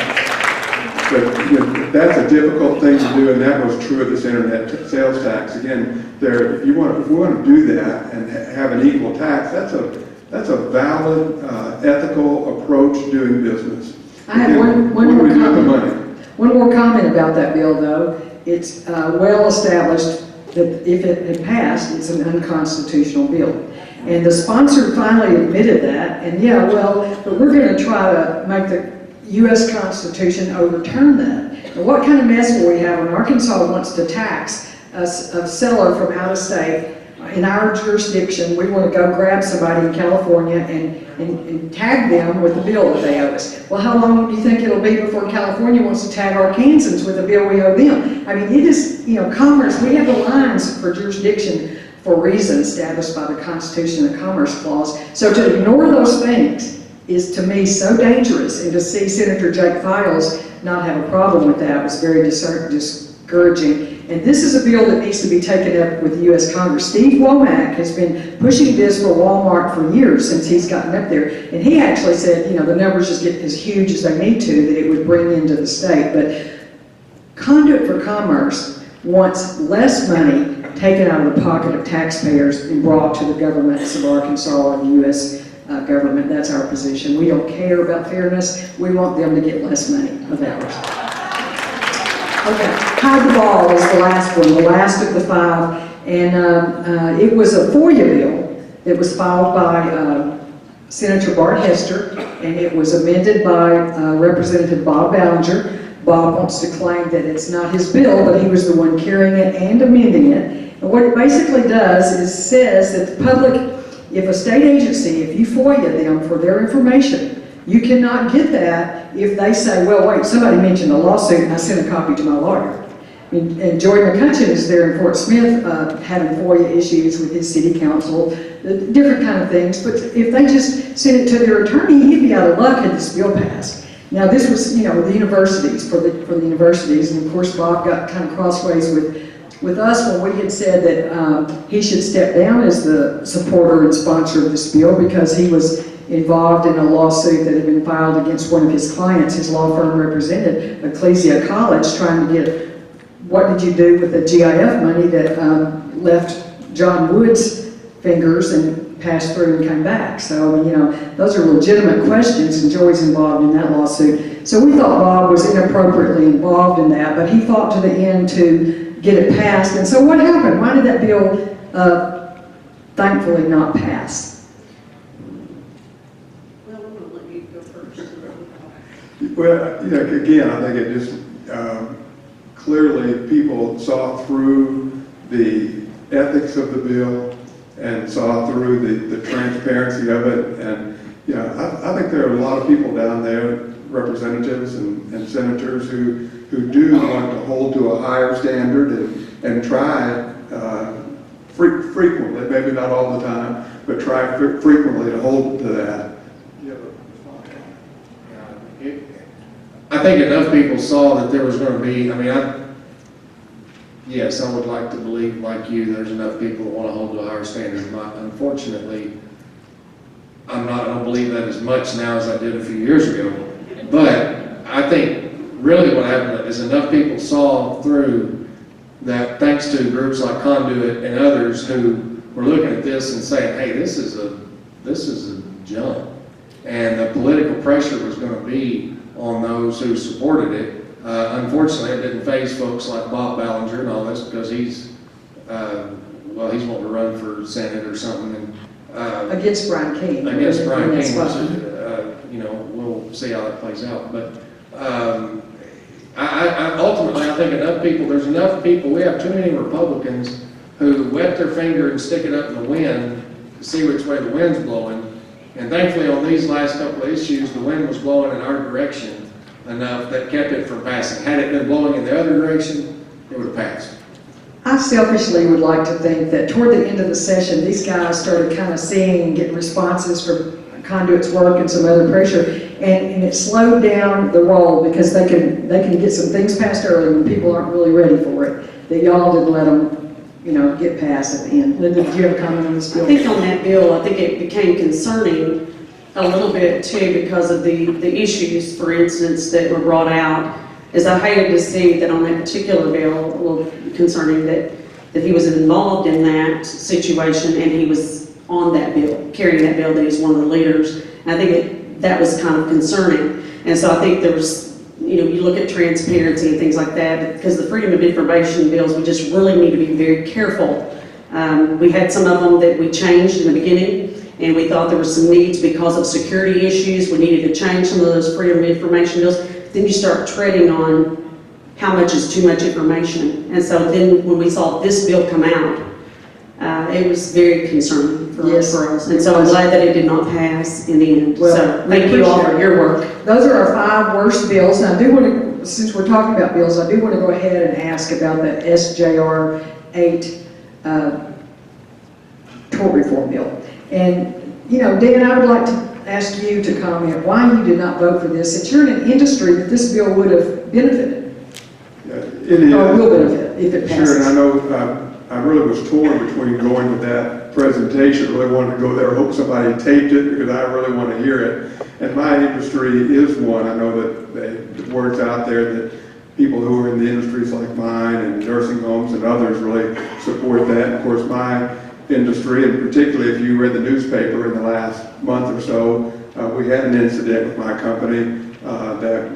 But you know, that's a difficult thing to do, and that was true of this internet sales tax. Again, if we want to do that and have an equal tax, that's a valid, ethical approach to doing business. I have one more comment. One more comment about that bill, though. It's well established that if it had passed, it's an unconstitutional bill. And the sponsor finally admitted that, and yeah, well, but we're going to try to make the U.S. Constitution overturn that. And what kind of mess will we have when Arkansas wants to tax a seller from out of state in our jurisdiction? We want to go grab somebody in California and tag them with the bill that they owe us. Well, how long do you think it'll be before California wants to tag Arkansans with the bill we owe them? I mean, it is, you know, commerce. We have the lines for jurisdiction for reasons established by the Constitution and the Commerce Clause. So to ignore those things is to me so dangerous, and to see Senator Jake Files not have a problem with that was very discouraging. And this is a bill that needs to be taken up with the U.S. Congress. Steve Womack has been pushing this for Walmart for years since he's gotten up there. And he actually said, you know, the numbers just get as huge as they need to, that it would bring into the state. But Conduit for Commerce wants less money taken out of the pocket of taxpayers and brought to the governments of Arkansas and the U.S. Government. That's our position. We don't care about fairness. We want them to get less money of ours. Okay, Hide the Ball is the last one, the last of the five. And it was a FOIA bill that was filed by Senator Bart Hester, and it was amended by Representative Bob Ballinger. Bob wants to claim that it's not his bill, but he was the one carrying it and amending it. And what it basically does is says that the public, if a state agency, if you FOIA them for their information, you cannot get that if they say, well, wait, somebody mentioned a lawsuit and I sent a copy to my lawyer. And Jordan McCutcheon is there in Fort Smith having FOIA issues with his city council, different kind of things. But if they just sent it to their attorney, he'd be out of luck had this bill passed. Now this was, the universities, for the universities, and of course Bob got kind of crossways with us when we had said that he should step down as the supporter and sponsor of this bill because he was involved in a lawsuit that had been filed against one of his clients. His law firm represented Ecclesia College trying to get, what did you do with the GIF money that left John Wood's fingers and passed through and came back? So, those are legitimate questions, and Joey's involved in that lawsuit. So we thought Bob was inappropriately involved in that, but he fought to the end to get it passed. And so what happened? Why did that bill thankfully not pass? Well, I'm going to let you go first. Well, again, I think it just clearly people saw through the ethics of the bill and saw through the transparency of it. And I think there are a lot of people down there, representatives and senators, who do want to hold to a higher standard and try frequently, maybe not all the time, but try frequently to hold to that. I think enough people saw that there was going to be, yes, I would like to believe, like you, there's enough people that want to hold to a higher standard. Unfortunately, I don't believe that as much now as I did a few years ago. But I think really what happened is enough people saw through that, thanks to groups like Conduit and others who were looking at this and saying, hey, this is a jump. And the political pressure was going to be on those who supported it. Unfortunately, it didn't faze folks like Bob Ballinger and all this because he's wanting to run for Senate or something. And, Against Brian King. Against Brian King, we'll see how that plays out. But ultimately, I think there's enough people, we have too many Republicans who wet their finger and stick it up in the wind to see which way the wind's blowing. And thankfully, on these last couple of issues, the wind was blowing in our direction enough that kept it from passing. Had it been blowing in the other direction, it would have passed. I selfishly would like to think that toward the end of the session, these guys started kind of seeing and getting responses for Conduit's work and some other pressure, and it slowed down the roll because they can get some things passed early when people aren't really ready for it. That y'all didn't let them, get passed at the end. Linda, did you have a comment on this bill? I think on that bill, I think it became concerning a little bit too because of the issues, for instance, that were brought out. As I hated to see that on that particular bill, concerning that he was involved in that situation and he was on that bill, carrying that bill, that he's one of the leaders. And I think that was kind of concerning. And so I think there was, you look at transparency and things like that, because the freedom of information bills, we just really need to be very careful. We had some of them that we changed in the beginning, and we thought there were some needs because of security issues. We needed to change some of those freedom of information bills. Then you start treading on how much is too much information. And so then when we saw this bill come out, it was very concerning for us. And so I'm glad that it did not pass in the end. Well, so thank you all for your work. Those are our 5 worst bills. And I do want to, since we're talking about bills, I do want to go ahead and ask about the SJR 8 tort reform bill. And, Dan, I would like to ask you to comment why you did not vote for this, since you're in an industry that this bill would have benefited. It is. Or will benefit if it passes. Sure, and I know I really was torn between going to that presentation. I really wanted to go there. I hope somebody taped it because I really want to hear it. And my industry is one. I know that the word's out there that people who are in the industries like mine and nursing homes and others really support that. Of course, my industry, and particularly if you read the newspaper in the last month or so, we had an incident with my company that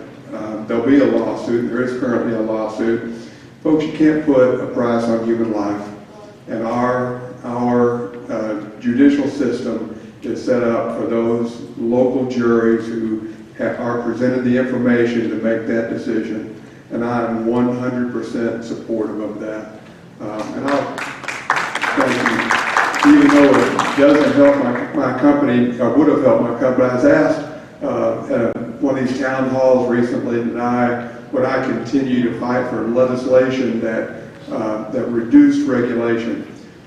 there'll be a lawsuit. There is currently a lawsuit. Folks, you can't put a price on human life. And our judicial system is set up for those local juries who are presented the information to make that decision. and I am 100% supportive of that. And I'll thank you. Even though it doesn't help my company, or would have helped my company, I was asked at one of these town halls recently would I continue to fight for legislation that reduced regulation.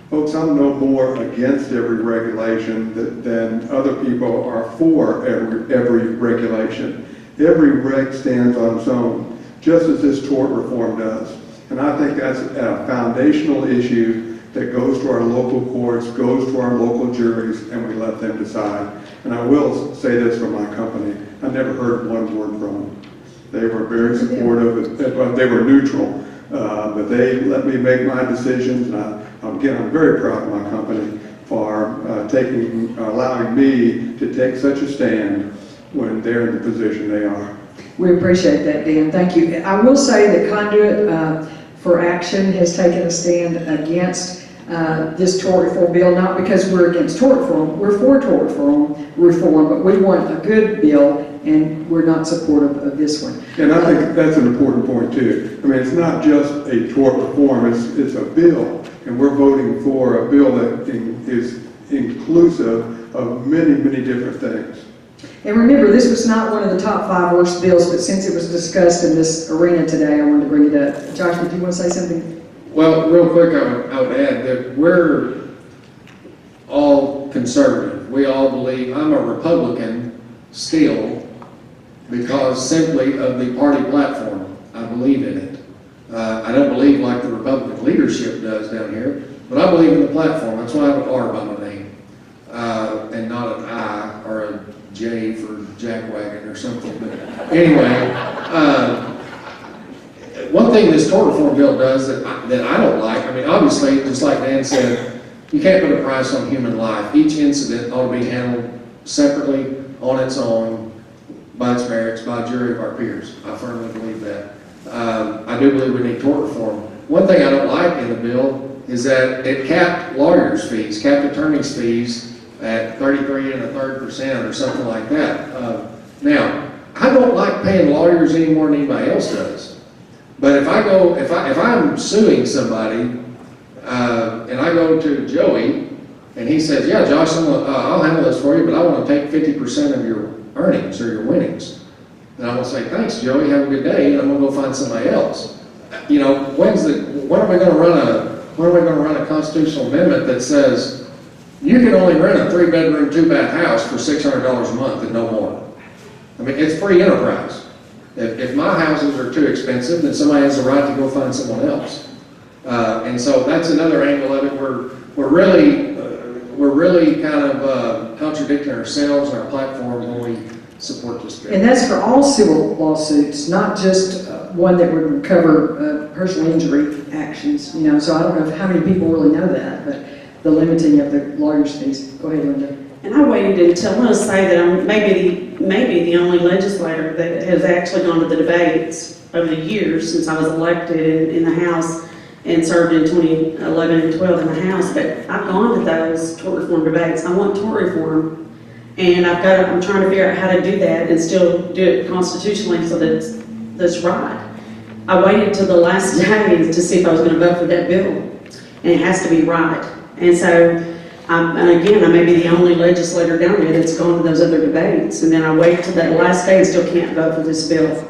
Folks, I'm no more against every regulation than other people are for every regulation. Every reg stands on its own, just as this tort reform does. And I think that's a foundational issue that goes to our local courts, goes to our local juries, and we let them decide. And I will say this for my company, I never heard one word from them. They were very supportive, they were neutral, but they let me make my decisions, and again, I'm very proud of my company for allowing me to take such a stand when they're in the position they are. We appreciate that, Dan. Thank you. I will say that Conduit for Action has taken a stand against this tort reform bill, not because we're against tort reform. We're for tort reform, but we want a good bill, and we're not supportive of this one. And I think that's an important point too. I mean, it's not just a tort reform, it's a bill, and we're voting for a bill that is inclusive of many, many different things. And remember, this was not one of the top 5 worst bills, but since it was discussed in this arena today, I wanted to bring it up. Josh, did you want to say something? Well, real quick, I would add that we're all conservative. We all believe, I'm a Republican still, because simply of the party platform. I believe in it. I don't believe like the Republican leadership does down here, but I believe in the platform. That's why I have an R by my name, and not an I or a J for jackwagon or something. But anyway, one thing this tort reform bill does that I don't like, I mean, obviously, just like Dan said, you can't put a price on human life. Each incident ought to be handled separately, on its own, by its merits, by a jury of our peers. I firmly believe that. I do believe we need tort reform. One thing I don't like in the bill is that it capped lawyers' fees, capped attorneys' fees at 33 1/3% or something like that. Now, I don't like paying lawyers any more than anybody else does. But if I'm suing somebody, and I go to Joey, and he says, yeah, Josh, I'll handle this for you, but I want to take 50% of your earnings or your winnings. And I'm going to say, thanks, Joey, have a good day, and I'm going to go find somebody else. You know, when are we going to run a constitutional amendment that says you can only rent a 3-bedroom, 2-bath house for $600 a month and no more? I mean, it's free enterprise. If my houses are too expensive, then somebody has the right to go find someone else. And so that's another angle of it. We're really kind of contradicting ourselves and our platform when we support this bill. And that's for all civil lawsuits, not just one that would cover personal injury actions. You know, so I don't know how many people really know that, but the limiting of the lawyer's fees. Go ahead, Linda. And I waited until, I want to say that I'm maybe the only legislator that has actually gone to the debates over the years since I was elected in the House and served in 2011 and 12 in the House. But I've gone to those tort reform debates. I want tort reform, and I'm trying to figure out how to do that and still do it constitutionally so that's right. I waited till the last day to see if I was going to vote for that bill, and it has to be right. And so, and again, I may be the only legislator down there that's gone to those other debates, and then I wait till that last day and still can't vote for this bill. And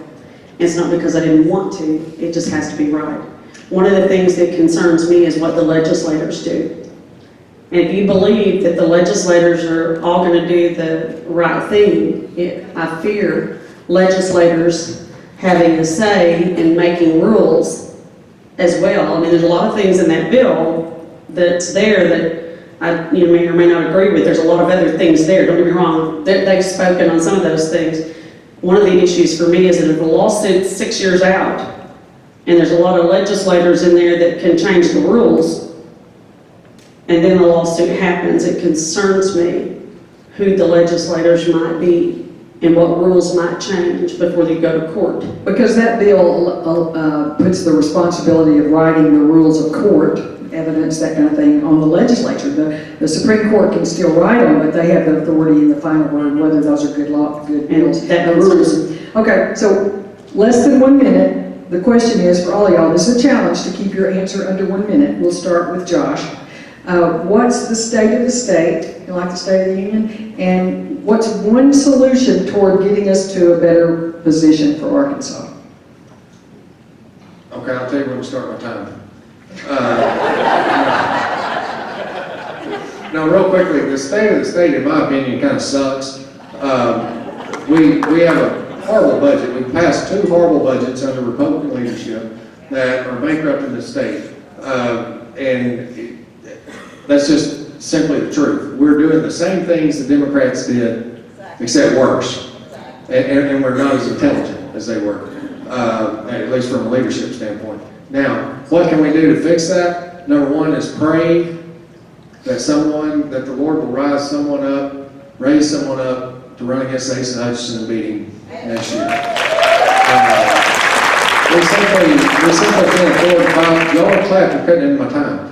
it's not because I didn't want to, it just has to be right. One of the things that concerns me is what the legislators do. And if you believe that the legislators are all going to do the right thing, I fear legislators having a say in making rules as well. I mean, there's a lot of things in that bill that's there that I may or may not agree with. There's a lot of other things there, don't get me wrong. They've spoken on some of those things. One of the issues for me is that if a lawsuit's 6 years out, and there's a lot of legislators in there that can change the rules, and then the lawsuit happens, it concerns me who the legislators might be and what rules might change before they go to court. Because that bill puts the responsibility of writing the rules of court, evidence, that kind of thing, on the legislature. The Supreme Court can still write them, but they have the authority in the final word whether those are good bills. And that the rules. Okay, so less than 1 minute. And the question is, for all of y'all, this is a challenge to keep your answer under 1 minute. We'll start with Josh. What's the state of the state, you like the State of the Union? And what's one solution toward getting us to a better position for Arkansas? Okay, I'll tell you when to start my time. No, real quickly, the state of the state, in my opinion, kind of sucks. We have a horrible budget. We passed 2 horrible budgets under Republican leadership that are bankrupting the state. And that's just simply the truth. We're doing the same things the Democrats did, except worse. And we're not as intelligent as they were, at least from a leadership standpoint. Now, what can we do to fix that? Number 1 is pray that the Lord will raise someone up to run against Asa Hutchinson beating next year. We simply can't afford 5, y'all clap, you're cutting into my time.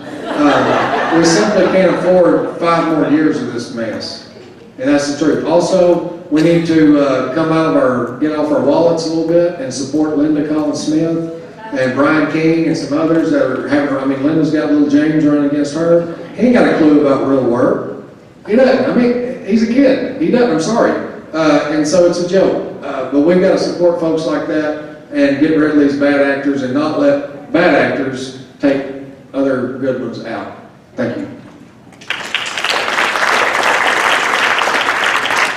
We simply can't afford 5 more years of this mess. And that's the truth. Also, we need to get off our wallets a little bit and support Linda Collins Smith and Brian King and some others that are having, Linda's got little James running against her. He ain't got a clue about real work. He doesn't. He's a kid. He doesn't, I'm sorry. And so it's a joke. But we've got to support folks like that and get rid of these bad actors and not let bad actors take other good ones out. Thank you.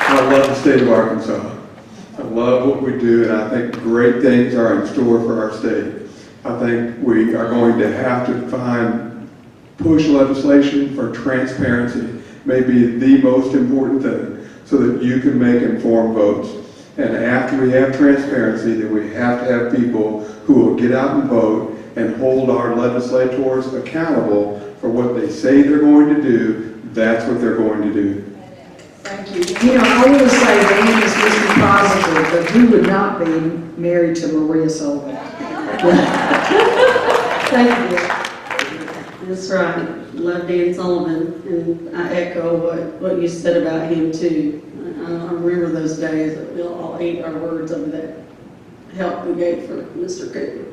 I love the state of Arkansas. I love what we do, and I think great things are in store for our state. I think we are going to have to push legislation for transparency, maybe the most important thing, so that you can make informed votes. And after we have transparency, then we have to have people who will get out and vote and hold our legislators accountable for what they say they're going to do. That's what they're going to do. Thank you. You know, I want to say Dan is Mr. Positive, but who would not be married to Maria Sullivan? Thank you. That's right. Love Dan Sullivan, and I echo what you said about him too. I remember those days that we'll all eat our words over that help we gave for Mr. Cooper.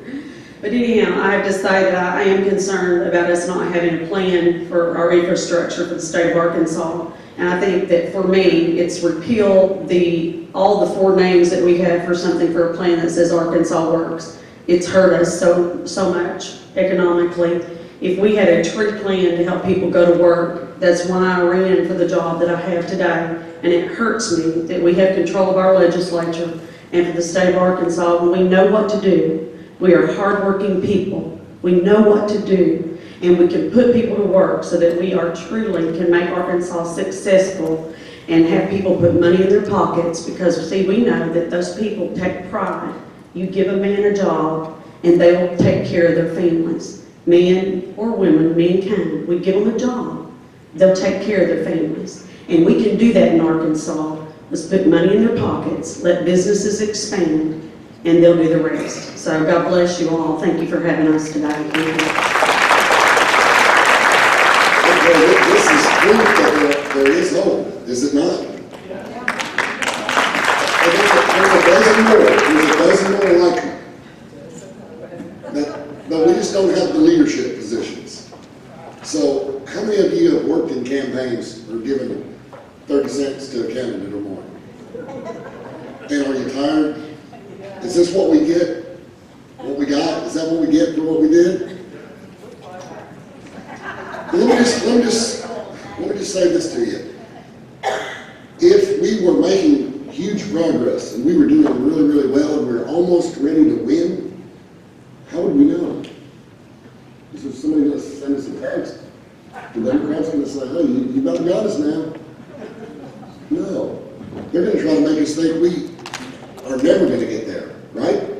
But anyhow, I have to say that I am concerned about us not having a plan for our infrastructure for the state of Arkansas. And I think that for me, it's repeal all the 4 names that we have for something for a plan that says Arkansas Works. It's hurt us so much economically. If we had a true plan to help people go to work, that's why I ran for the job that I have today. And it hurts me that we have control of our legislature and for the state of Arkansas when we know what to do. We are hardworking people. We know what to do. And we can put people to work so that we are truly can make Arkansas successful and have people put money in their pockets, because see, we know that those people take pride. You give a man a job and they will take care of their families. Men or women, mankind, we give them a job, they'll take care of their families. And we can do that in Arkansas. Let's put money in their pockets, let businesses expand, and they'll do the rest. So God bless you all. Thank you for having us today. This is proof that there is hope, is it not? There's a dozen more like them. But we just don't have the leadership positions. So how many of you have worked in campaigns or given 30 cents to a candidate or more? And are you tired? Is this what we get? What we got? Is that what we get for what we did? Let me just say this to you. If we were making huge progress and we were doing really, really well and we were almost ready to win, how would we know? Is somebody going to send us a text? The Democrats going to say, hey, you better got us now. No. They're going to try to make us think we are never going to get there, right?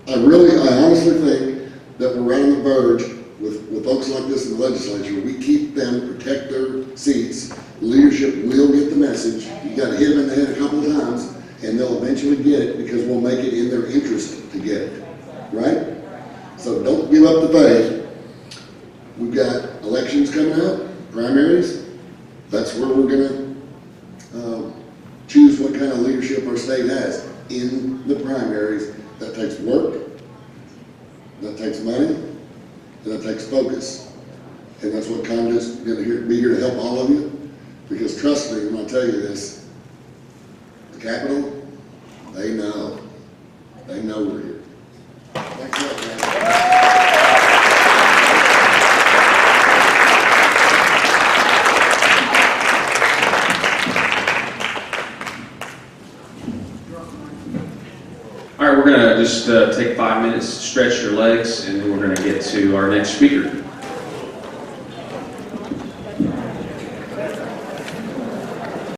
I honestly think that we're right on the verge with folks like this in the legislature. We keep them, protect their seats. Leadership will get the message. You got to hit them in the head a couple of times, and they'll eventually get it because we'll make it in their interest to get it, right? So don't give up the faith. We've got elections coming up, primaries. That's where we're going to choose what kind of leadership our state has in the primaries. That takes work, that takes money, and that takes focus. And that's what Conduit's gonna be here to help all of you. Because trust me when I tell you this, the Capitol, they know we're here. Thanks a lot, guys. All right, we're going to just take 5 minutes, stretch your legs, and then we're going to get to our next speaker.